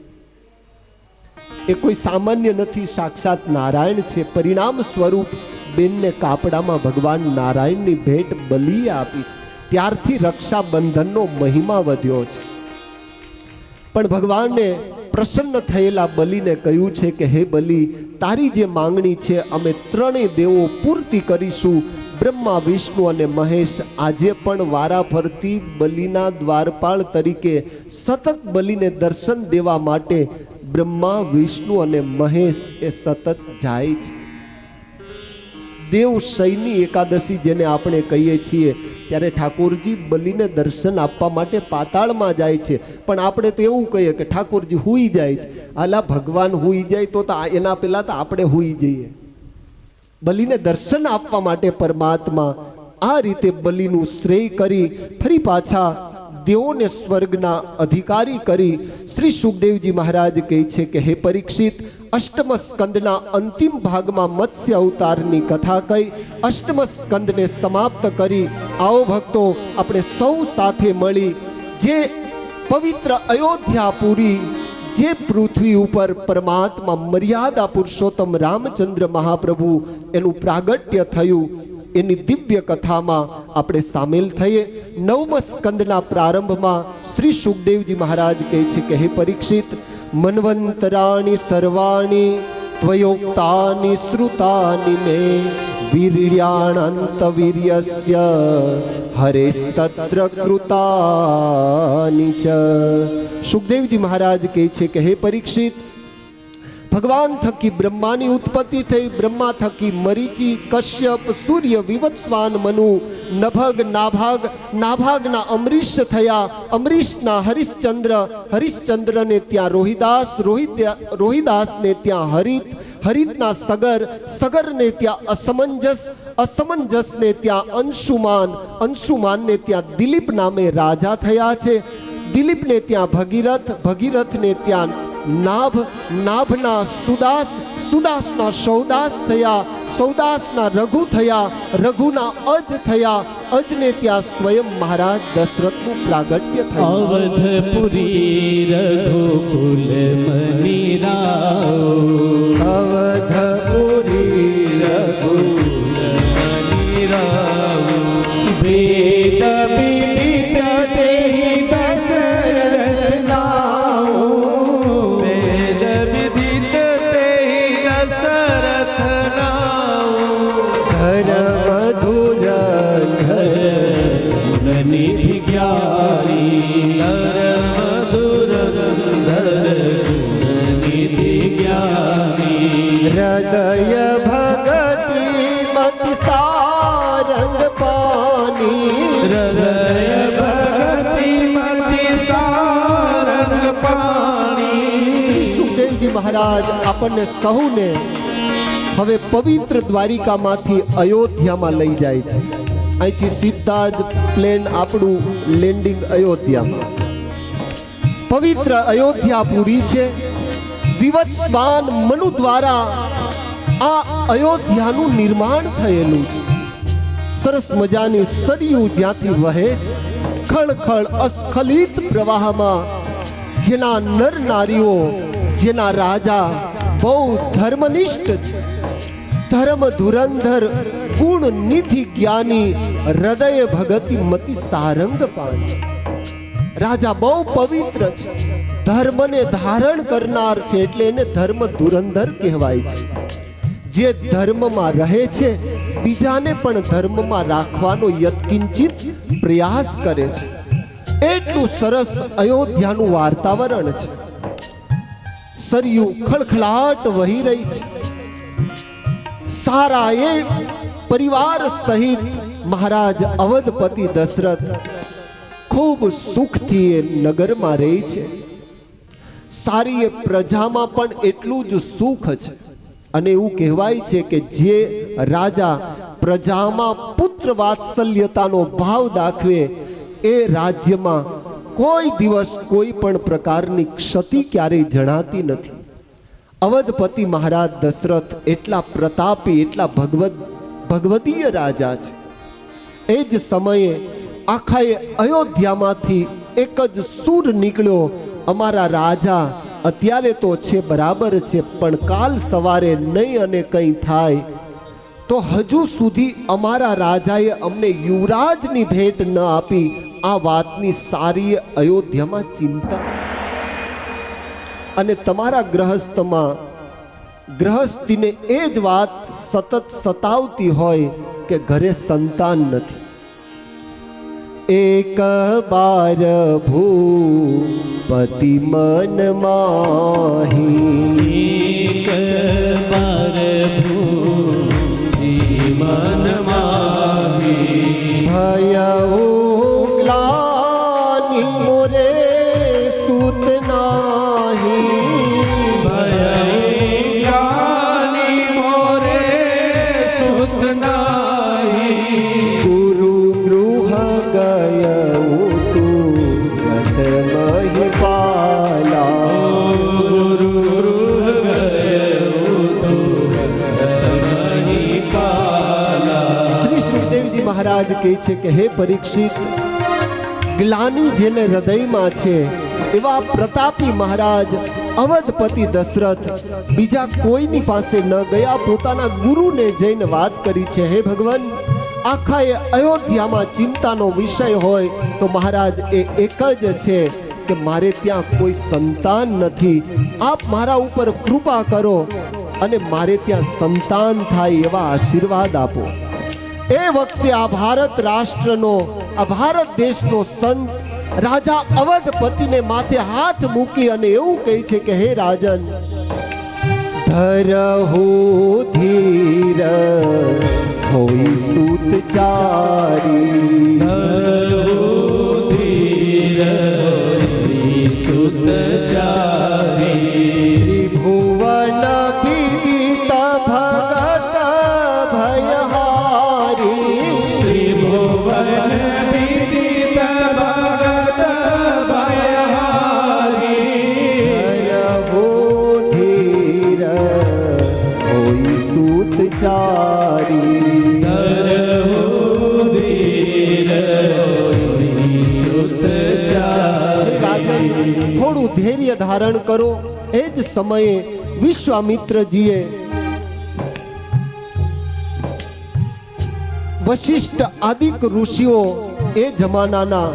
એ કોઈ સામાન્ય નથી, સાક્ષાત નારાયણ છે. પરિણામ સ્વરૂપ બેનને કાપડામાં ભગવાન નારાયણની ભેટ બલિએ આપી છે. ત્યારથી રક્ષાબંધનનો મહિમા વધ્યો છે. પણ ભગવાનને પ્રસન્ન થયેલા બલિને કહ્યું છે કે હે બલિ, તારી જે માંગણી છે અમે ત્રણેય દેવો પૂર્તિ કરીશું. બ્રહ્મા, વિષ્ણુ અને મહેશ આજે પણ વારાફરતી બલિના દ્વારપાળ તરીકે સતત બલિને દર્શન દેવા માટે બ્રહ્મા, વિષ્ણુ અને મહેશ એ સતત જાય છે. દેવ શયની એકાદશી જેને આપણે કહીએ છીએ, ત્યારે ઠાકોરજી બલિને દર્શન આપવા માટે પાતાળમાં જાય છે. પણ આપણે તો એવું કહીએ કે ઠાકોરજી હુઈ જાય છે. આલા ભગવાન હુઈ જાય તો એના પહેલા તો આપણે હુઈ જઈએ. બલિને દર્શન આપવા માટે પરમાત્મા આ રીતે બલિનું શ્રેય કરી ફરી પાછા દેવોને સ્વર્ગના અધિકારી કરી. શ્રી સુખદેવજી મહારાજ કહે છે કે હે પરીક્ષિત, અષ્ટમ સ્કંદના અંતિમ ભાગમાં મત્સ્ય અવતારની કથા કહી અષ્ટમ સ્કંદને સમાપ્ત કરી. આવો ભક્તો, આપણે સૌ સાથે મળી જે પવિત્ર અયોધ્યાપુરી, જે પૃથ્વી ઉપર પરમાત્મા મર્યાદા પુરુષોત્તમ રામચંદ્ર મહાપ્રભુ એનું પ્રાગટ્ય થયું, એની દિવ્ય કથામાં આપણે સામેલ થઈએ. 9મ સ્કંદના પ્રારંભમાં શ્રી સુખદેવજી મહારાજ કહે છે કે હે પરીક્ષિત, મન્વંતરાણી સર્વાણી ત્વયોક્તાનિ શ્રુતાનિ મે વીર્યાણંત વીર્યસ્ય હરેસ્તત્ર કૃતાનિ ચ. સુખદેવજી મહારાજ કહે છે કે હે પરીક્ષિત, ભગવાન થકી બ્રહ્માની ઉત્પત્તિ થઈ. બ્રહ્મા થકી મરીચી, કશ્યપ, સૂર્ય, વિવત્સ્વાન, મનુ, નભગ, નાભાગ, નાભાગના અમરીશ થયા. અમરીશના હરિશ્ચંદ્ર, હરિશ્ચંદ્રને ત્યાં રોહિદાસ, રોહિદાસને ત્યાં હરિત, હરિતના સગર, સગરને ત્યાં અસમંજસ, અસમંજસને ત્યાં અંશુમાન, અંશુમાનને ત્યાં દિલીપ નામે રાજા થયા છે. દિલીપને ત્યાં ભગીરથ, ભગીરથને ત્યાં નાભ, નાભના સુદાસ, સુદાસના સૌદાસ થયા. સૌદાસના રઘુ થયા. રઘુના અજ થયા. અજને ત્યાં સ્વયં મહારાજ દશરથનું પ્રાગટ્ય થયું. અવધપુરી રઘુકુલ મની રાવ, અવધપુરી રઘુકુલ મની રાવ, વેદ વિદિત તેહિ દશરથ નામ, વેદ વિદિત તેહિ દશરથ નામ, ધર્મ ધુરંધર નિધિ જ્ઞાની, નિધિ જ્ઞાની, હૃદય ભગતિ મતિ સારંગ પાની, હૃદય ભગતિ મતિ સારંગ પાણી. શ્રી સુખદેવજી મહારાજ આપણને સહુને હવે પવિત્ર દ્વારિકામાંથી અયોધ્યામાં લઈ જાય છે. અહીંથી સીધા જ પ્લેન આપણું લેન્ડિંગ અયોધ્યામાં. પવિત્ર અયોધ્યાપુરી છે. વિવત્સ્વાન મનુ દ્વારા આ અયોધ્યાનું નિર્માણ થયેલું છે. સરસ મજાની સરયુ જ્યાંથી વહે છે, ખળખળ અસ્ખલિત પ્રવાહમાં, જેના નર નારીઓ, જેના રાજા બહુ ધર્મનિષ્ઠ છે, ધર્મ ધુરંધર, ગુણ નિધિ જ્ઞાની, હૃદય ભગતિ મતિ સારંગ પાણી. રાજા બહુ પવિત્ર છે, ધર્મને ધારણ કરનાર છે, એટલે એને ધર્મ ધુરંધર કહેવાય છે. જે ધર્મમાં રહે છે, બીજાને પણ ધર્મમાં રાખવાનો યત્કિંચિત પ્રયાસ કરે છે. એટલું સરસ અયોધ્યાનું વાતાવરણ છે. સરયુ ખળખળાટ વહી રહી છે. સારા એ પરિવાર સહિત મહારાજ અવધપતિ દશરથ ખૂબ સુખથી એ નગરમાં રહે છે. સારી એ પ્રજામાં પણ એટલું જ સુખ છે. અને એવું કહેવાય છે કે જે રાજા પ્રજામાં પુત્ર વાત્સલ્યતાનો ભાવ દાખવે, એ રાજ્યમાં કોઈ દિવસ કોઈ પણ પ્રકારની ક્ષતિ ક્યારેય જણાતી નથી. અવધપતિ મહારાજ દશરથ એટલા પ્રતાપી, એટલા ભગવદીય રાજા છે. એ જ સમયે આખા અયોધ્યામાંથી એક જ સૂર નીકળ્યો, અમારા રાજા અત્યારે તો છે બરાબર છે, પણ કાલ સવારે નહીં અને કંઈ થાય તો હજુ સુધી અમારા રાજાએ અમને યુવરાજની ભેટ ન આપી. આ વાતની સારી અયોધ્યામાં ચિંતા, અને તમારા ગ્રહસ્થીને એ જ વાત સતત સતાવતી હોય કે ઘરે સંતાન નથી. એક બાર ભૂપતિ મન માહી, એક બાર ભૂમિ મન માહી, ભય ગ્લાનિ મોરે સુત નાહી, ભય જ્ઞાની મોરે સુત નાહી, ગુરુ ગૃહ ગયઉ તું રથ મહિપાલા, શ્રી સુખદેવજી મહારાજ કહે છે કે હે પરીક્ષિત, ગ્લાની જેને હૃદયમાં છે એવા પ્રતાપી મહારાજ અવધપતિ દશરથ બીજા કોઈની પાસે ન ગયા, પોતાના ગુરુને જઈને વાત કરી છે. હે ભગવાન, આખા એ અયોધ્યામાં ચિંતાનો વિષય હોય તો મહારાજ એ એક જ છે કે મારે ત્યાં કોઈ સંતાન નથી. આપ મારા ઉપર કૃપા કરો. અને મારે ત્યાં સંતાન થાય એવા આશીર્વાદ આપો. એ વખતે આ ભારત રાષ્ટ્રનો, આ ભારત દેશનો સંત રાજા અવધપતિને માથે હાથ મૂકી અને એવું કહે છે કે હે રાજન, ધરહુ ધીર હોય સુતચારી, ત્રિભુવન વિદિત ભગત ભયહારી, ત્રિભુવન વિદિત ભગત ભયહારી, ધરહુ ધીર હોય સુતચારી. થોડું ધૈર્ય ધારણ કરો. એ જ સમયે વિશ્વામિત્રજીએ વશિષ્ઠ આદિક ઋષિઓ એ જમાનાના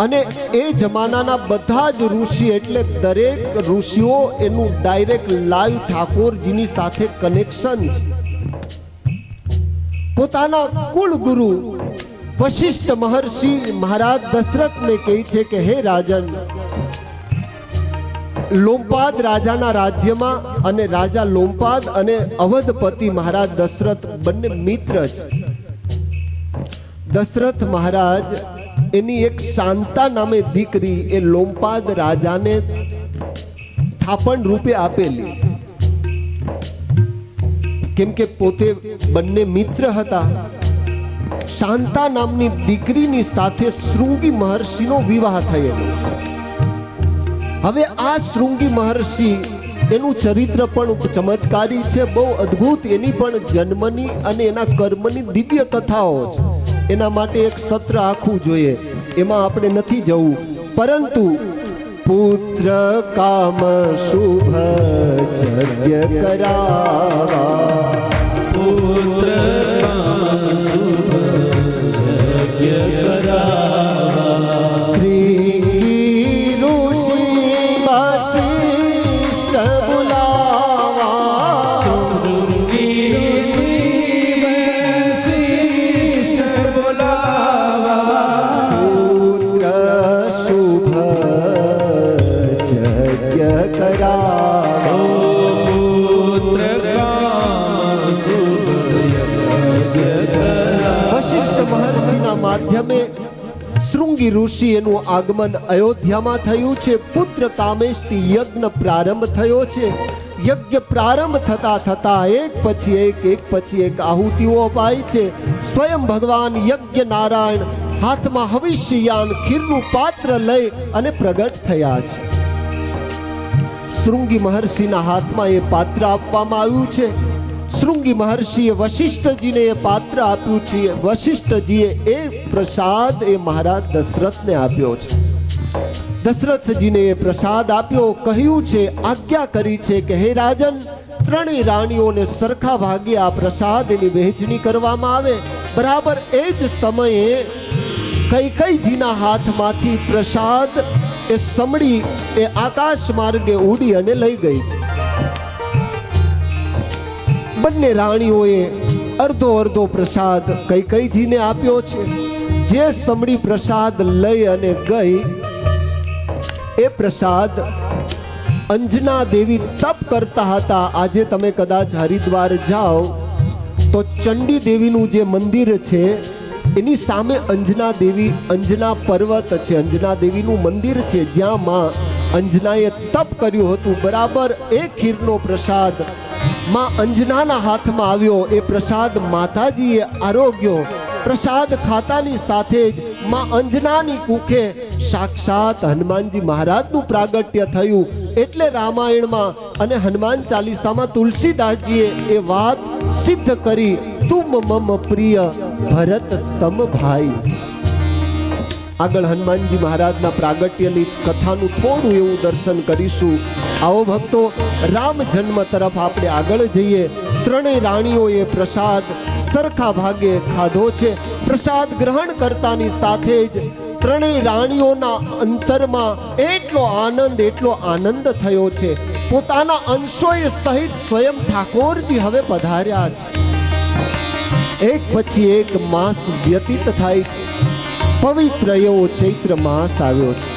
અને એ જમાનાના બધા જ ઋષિ એટલે દરેક ઋષિઓ એનું ડાયરેક્ટ લાઈવ ઠાકોરજીની સાથે કનેક્શન છે. પોતાના કુળ ગુરુ વશિષ્ઠ મહર્ષિ મહારાજ દશરથને કહે છે કે હે રાજન, લોમપાદ રાજાના રાજ્યમાં અને રાજા લોમપાદ અને અવધપતિ મહારાજ દશરથ બંને મિત્ર છે. દશરથ મહારાજ એની એક શાંતા નામે દીકરી એ લોમપાદ રાજાને થાપણ રૂપે આપેલી, કેમ કે પોતે બંને મિત્ર હતા. શાંતા નામની દીકરીની સાથે શૃંગી મહર્ષિનો વિવાહ થયેલો. હવે આ શૃંગી મહર્ષિ એનું ચરિત્ર પણ ચમત્કારી છે, બહુ અદ્ભુત. એની પણ જન્મની અને એના કર્મની દિવ્ય કથાઓ છે. એના માટે એક સત્ર આખું જોઈએ, એમાં આપણે નથી જવું. પરંતુ પુત્ર કામ શુભ યજ્ઞ કરાવા, પુત્ર કામ શુભ યજ્ઞ કરાવા, સ્ત્રી ઋષિ વશિષ્ઠ બોલાવા, શૃંગી ઋષિ વશિષ્ઠ બોલાવા, પુત્ર શુભ યજ્ઞ કરાવા. વશિષ્ઠ મહર્ષિના માધ્યમે શૃંગી ઋષિ એનું આગમન અયોધ્યામાં થયું છે. પુત્ર કામેષ્ટિ યજ્ઞ પ્રારંભ થયો છે. યજ્ઞ પ્રારંભ થતા થતા એક પછી એક આહુતિઓ અપાય છે. સ્વયં ભગવાન યજ્ઞ નારાયણ હાથમાં હવિષ્યયાન ખીરનું પાત્ર લઈ અને પ્રગટ થયા છે. શૃંગી મહર્ષિના હાથમાં એ પાત્ર આપવામાં આવ્યું છે. શૃંગી મહર્ષિએ વશિષ્ઠજીને એ પાત્ર આપ્યું છે. વશિષ્ઠજીએ એ પ્રસાદ એ મહારાજ દશરથને આપ્યો છે. દશરથજીને એ પ્રસાદ આપ્યો, કહ્યું છે, આજ્ઞા કરી છે કે હે રાજન, ત્રણેય રાણીઓને સરખા ભાગે આ પ્રસાદ એની વહેંચણી કરવામાં આવે. બરાબર એ જ સમયે કૈકેયીજીના હાથમાંથી પ્રસાદ એ સમડી એ આકાશ માર્ગે ઉડી અને લઈ ગઈ છે. બંને રાણીઓએ અડધો અડધો પ્રસાદ કૈકેયીજીને આપ્યો છે. જે સમડી પ્રસાદ લઈ અને ગઈ એ પ્રસાદ અંજના દેવી તપ કરતા હતા. આજે તમે કદાચ હરિદ્વાર જાઓ તો ચંડી દેવીનું જે મંદિર છે એની સામે અંજના દેવી, અંજના પર્વત છે, અંજના દેવીનું મંદિર છે, જ્યાં માં અંજનાએ તપ કર્યું હતું. બરાબર એ ખીરનો પ્રસાદ માં અંજનાના હાથમાં આવ્યો. એ પ્રસાદ માતાજીએ આરોગ્યો. પ્રસાદ ખાતાની સાથે જ માં અંજનાની કુખે સાક્ષાત હનુમાનજી મહારાજનું પ્રાગટ્ય થયું. એટલે રામાયણમાં અને હનુમાન ચાલીસામાં તુલસીદાસજીએ એ વાત સિદ્ધ કરી, તુમ મમ પ્રિય ભરત સમભાઈ. આગળ હનુમાનજી મહારાજના પ્રાગટ્યની કથાનું થોડું એવું દર્શન કરીશું. આવો ભક્તો, રામ જન્મ તરફ આપણે આગળ જઈએ. ત્રણેય રાણીઓએ પ્રસાદ સરખા ભાગે ખાધો છે. પ્રસાદ ગ્રહણ કરતાની સાથે જ ત્રણેય રાણીઓના અંતરમાં એટલો આનંદ થયો છે પોતાના અંશોએ સહિત સ્વયં ઠાકોરજી હવે પધાર્યા છે। એક પછી એક માસ વ્યતીત થાય છે। પવિત્ર એવો ચૈત્ર માસ આવ્યો છે।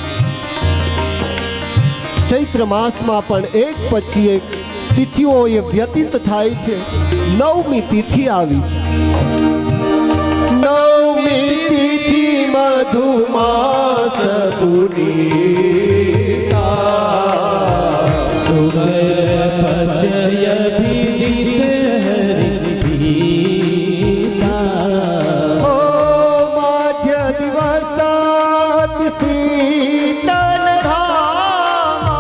ચૈત્ર માસમાં પણ એક પછી એક તિથિઓ એ વ્યતીત થાય છે। નવમી તિથિ આવી છે। નવમી તિથિ મધુમાસ પુનીતા પચય ભીતા ઓ માધ્ય દિવસ શીતલ ધામા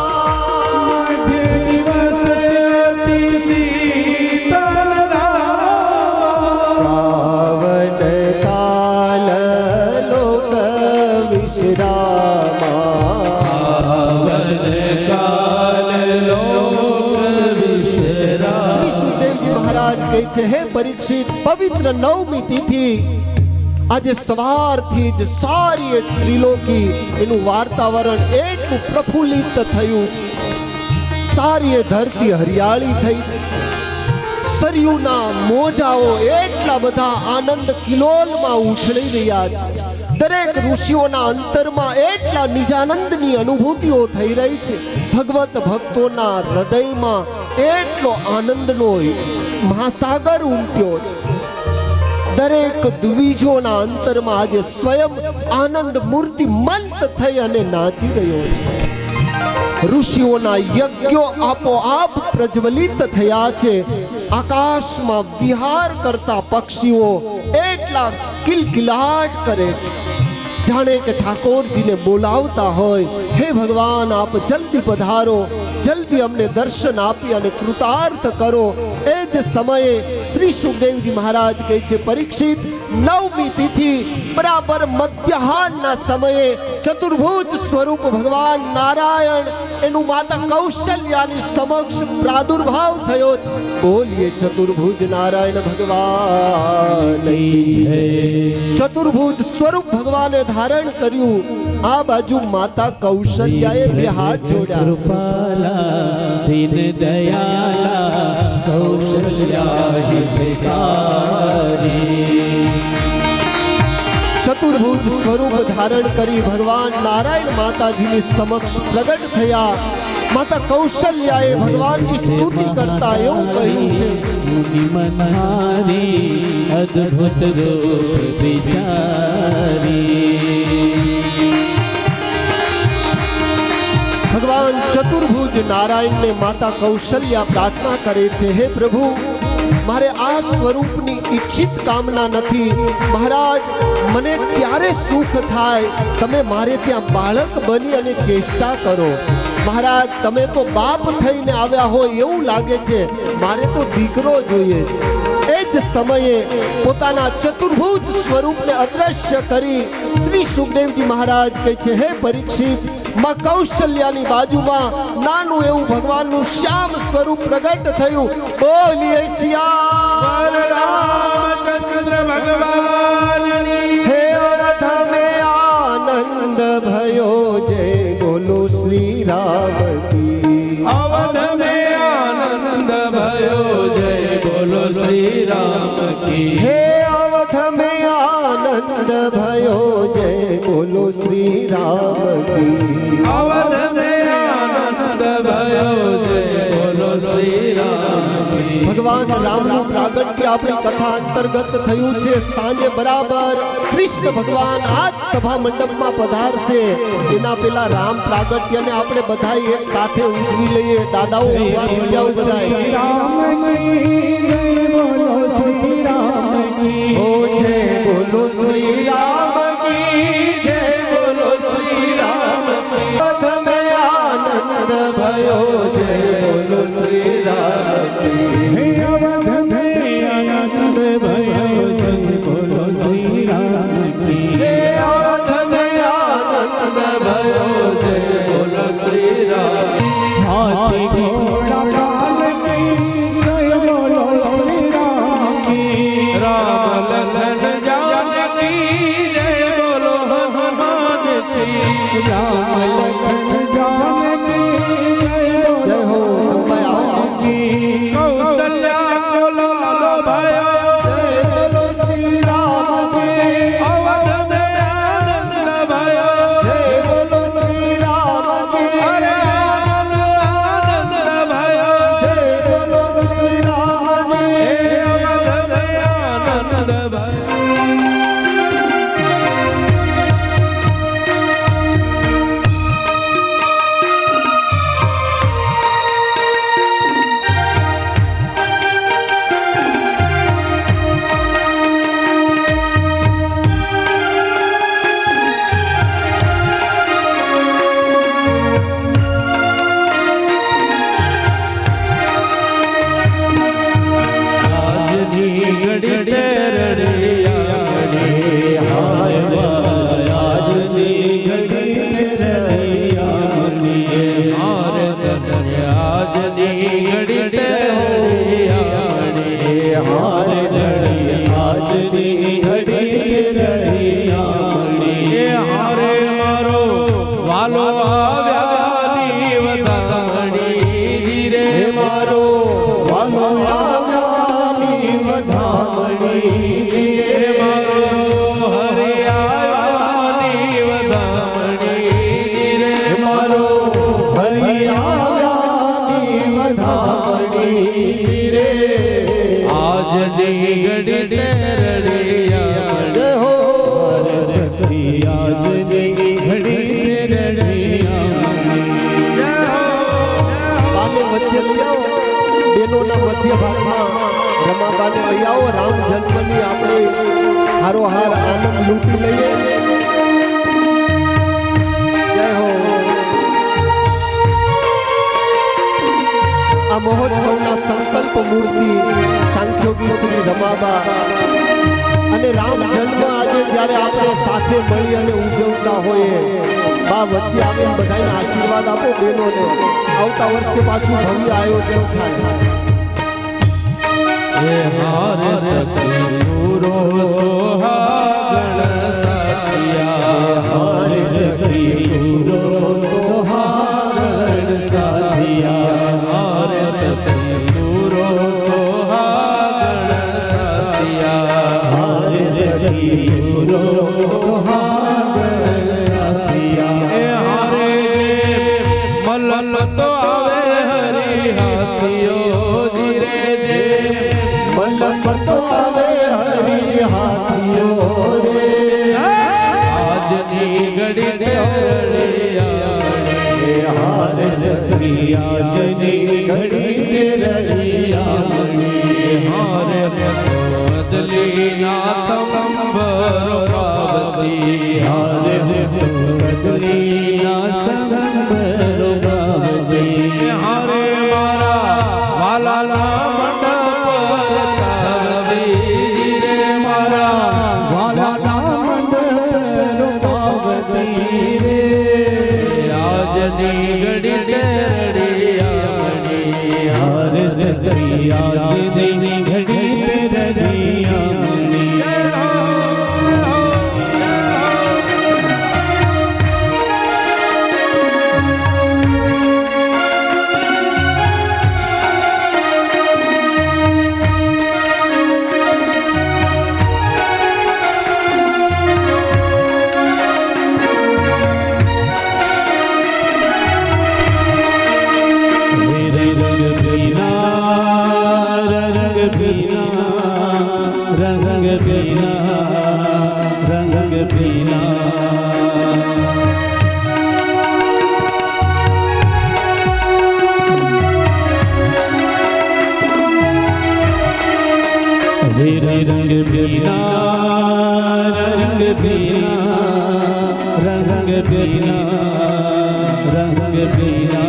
દિવસ શીતલ પાવન કાલ લોક વિશ્રામા સુખદેવજી મહારાજ કહે છે, હે પરીક્ષિત, પવિત્ર નવમી તિથિ આજે સવારથી જ સારી એ ત્રિલોકી એનું વાતાવરણ એટલું પ્રફુલ્લિત થયું છે। સારી એ ધરતી હરિયાળી થઈ છે। સરયુના મોજાઓ એટલા બધા આનંદ કિલોલમાં ઉછળી રહ્યા છે। દરેક ઋષિઓના અંતરમાં એટલા નિજાનંદની અનુભૂતિઓ થઈ રહી છે। ભગવત ભક્તોના હૃદયમાં એટલો આનંદનો મહાસાગર ઉમટ્યો છે। દરેક દ્વિજોના અંતરમાં આજે સ્વયં આનંદ મૂર્તિ મંત થઈ અને નાચી રહ્યો છે। ઋષિઓના યજ્ઞો આપોઆપ પ્રજ્વલિત થયા છે। આકાશમાં વિહાર કરતા પક્ષીઓ એટલા કિલકિલાટ કરે છે, જાણે કે ઠાકોરજીને બોલાવતા હોય, હે ભગવાન, આપ જલ્દી પધારો, જલ્દી અમને દર્શન આપી અને કૃતાર્થ કરો। એ જ સમયે શ્રી સુખદેવજી મહારાજ કહે છે, પરીક્ષિત, નવમી તિથિ બરાબર મધ્યાહનના સમયે ચતુર્ભુજ સ્વરૂપ ભગવાન નારાયણ એનું માતા કૌશલ્યાની સમક્ષ પ્રાદુર્ભાવ થયો છે। બોલીએ ચતુર્ભુજ નારાયણ ભગવાન ચતુર્ભુજ સ્વરૂપ ભગવાને ધારણ કર્યું। આ બાજુ માતા કૌશલ્યાએ બે હાથ જોડ્યા। કૃપાલા દીન દયાલા કૌશલ્યા હિતકારી। ચતુર્ભુજ સ્વરૂપ ધારણ કરી ભગવાન નારાયણ માતાજીની સમક્ષ પ્રગટ થયા। માતા કૌશલ્યાએ ભગવાનની સ્તુતિ કરતા એવું કહ્યું છે, મુનિ મનહારી અદ્ભુત રૂપ વિચારી। ભગવાન ચતુર્ભુજ નારાયણને માતા કૌશલ્યા પ્રાર્થના કરે છે, હે પ્રભુ, મારે આ સ્વરૂપની ઈચ્છિત કામના નથી। મહારાજ, મને ત્યારે સુખ થાય તમે મારે ત્યાં બાળક બની અને ચેષ્ટા કરો। મહારાજ, તમે તો બાપ થઈને આવ્યા હોય એવું લાગે છે, મારે તો દીકરો જોઈએ છે। એ જ સમયે પોતાના ચતુર્ભુજ સ્વરૂપને અદ્રશ્ય કરી શ્રી સુખદેવજી મહારાજ કહે છે, હે પરીક્ષિત, માં કૌશલ્યાની બાજુમાં નાનું એવું ભગવાનનું શ્યામ સ્વરૂપ પ્રગટ થયું। બોલીએ શ્યામ રામચંદ્ર ભગવાનની હે અવધ મે આનંદ ભયો જય બોલો શ્રી રામ કી। અવધ में आनंद भयो जय बोलो श्री राम की। હે અવધ મે આનંદ ભયો જય બોલો શ્રી રામ કી। अवध में आनंद भयो जय बोलो श्री राम की। ભગવાન રામનું પ્રાગટ્ય આપણી કથા અંતર્ગત થયું છે। સાંજે બરાબર કૃષ્ણ ભગવાન આ જ સભા મંડપમાં પધારશે। એના પેલા રામ પ્રાગટ્યને આપણે બધા એક સાથે ઉજવી લઈએ। દાદાઓ ઉભા થઈ જાઓ બધાય। ઓ જય બોલો શ્રી રામ કી જય બોલો શ્રી રામ કી। અવધ મે આનંદ ભયો જય બોલો શ્રી રામ કી। હે અવધ મે આનંદ ભયો જય બોલો શ્રી રામ। राम लखन जानकी जय बोलो हनुमान की। જય હો મધ્ય ભાગમાં રમાબાને લઈ આવો. રામ જન્મની આપણે હારોહાર આનંદ લૂંટી લઈએ. જય હો. આ મહોત્સવના સંકલ્પ મૂર્તિ સાંખ્યોગી શ્રી રમાબા અને રામ જન્મ આજે જ્યારે આપણે સાથે મળી અને ઉજવતા હોઈએ, બા વચ્ચે આવીને બધાને આશીર્વાદ આપો બહેનોને. આવતા વર્ષે પાછું ભવ્ય આયોજન થાય. હે હારે સખી પૂરો સોહાગણ સાથિયા, હારે સખી પૂરો સોહાગણ સાથિયા, હારે સખી પૂરો સોહાગણ સાથિયા, હારે સખી પૂરો સોહાગણ સાથિયા. હે હારે મલમ તો આવે હરી હાથીઓ ધીરે જે, મલમ તો આવે હરી હાથીઓ રે. આજની ઘડી તેરળિયાણી, હારે સખી આજની ઘડી રળિયાણી, હારે બદલી નાથ કંભરો પાવતી, હારે બદલી ના સંબરો બાવતી, હારે મારા વાલાલા મંડપ રચાવી રે, મારા વાલાના મંડળ બાવતી રે. આજની ઘડી તેરળિયાણી, હારે સખી આજની ઘડી રળિયાણી. रंग पीला रे रंग पीला रंग पीला रंग पीला रंग पीला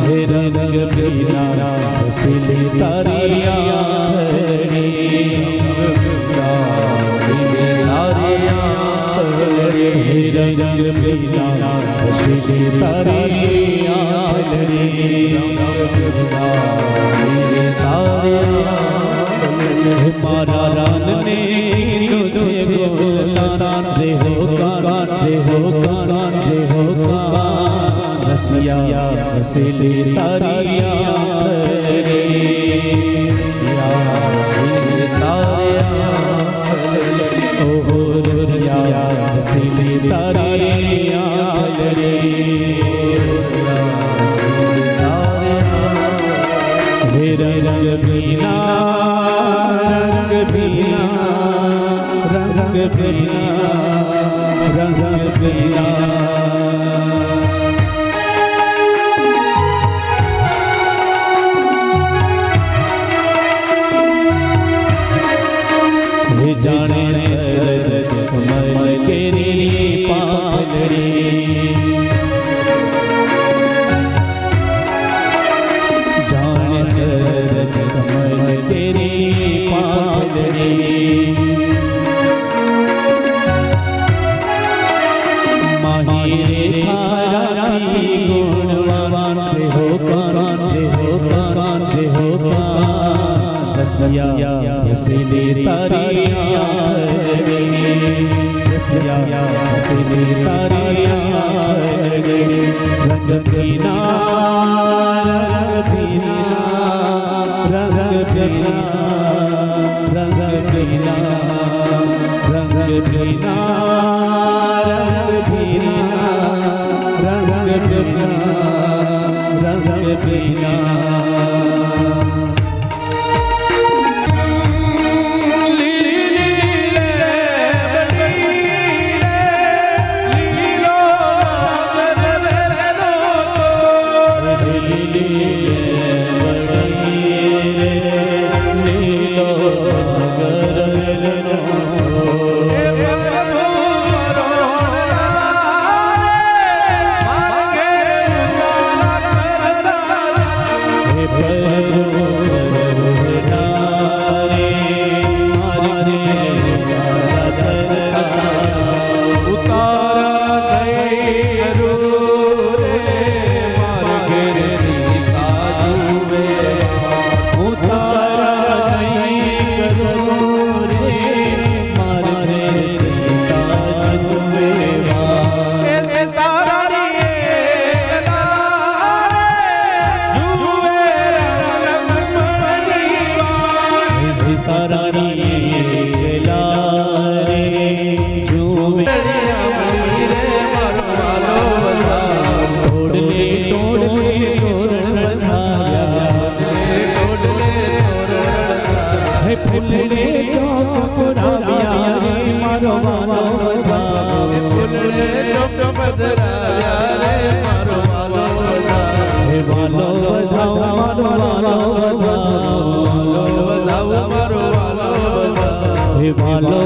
हे रंग पीला सिले तारिया रंग पीला सिले तारिया मारा रान ने तुझे बोलता दे हो कान दे हो कान दे हो कान रसिया रसीली तारिया रसिया रसीली तारिया ओ हो रसिया रसीली तारिया रंग पीला रंग पीला रंग पीला रंग पीला जाने सरद कमल केरी पालड़ी जाने सरद कमल तेरी पालड़ी माहिरे थाराती गुणवान रे हो कान रे हो कान रे हो कान रसिया रसीली तारिया रसिया रसीली तारिया रंग पीला रंग पीला रंग पीला रंग पीला रंग पीला रंग पीला रंग पीला रे ફૂલડે ચોક પધરાવ્યા રે મારો વાલો વધાવો ફૂલડે ચોક પધરાવ્યા રે મારો વાલો વધાવો હે વાલો વધાવો મારો વાલો વધાવો વધાવો મારો વાલો વધાવો હે વાલો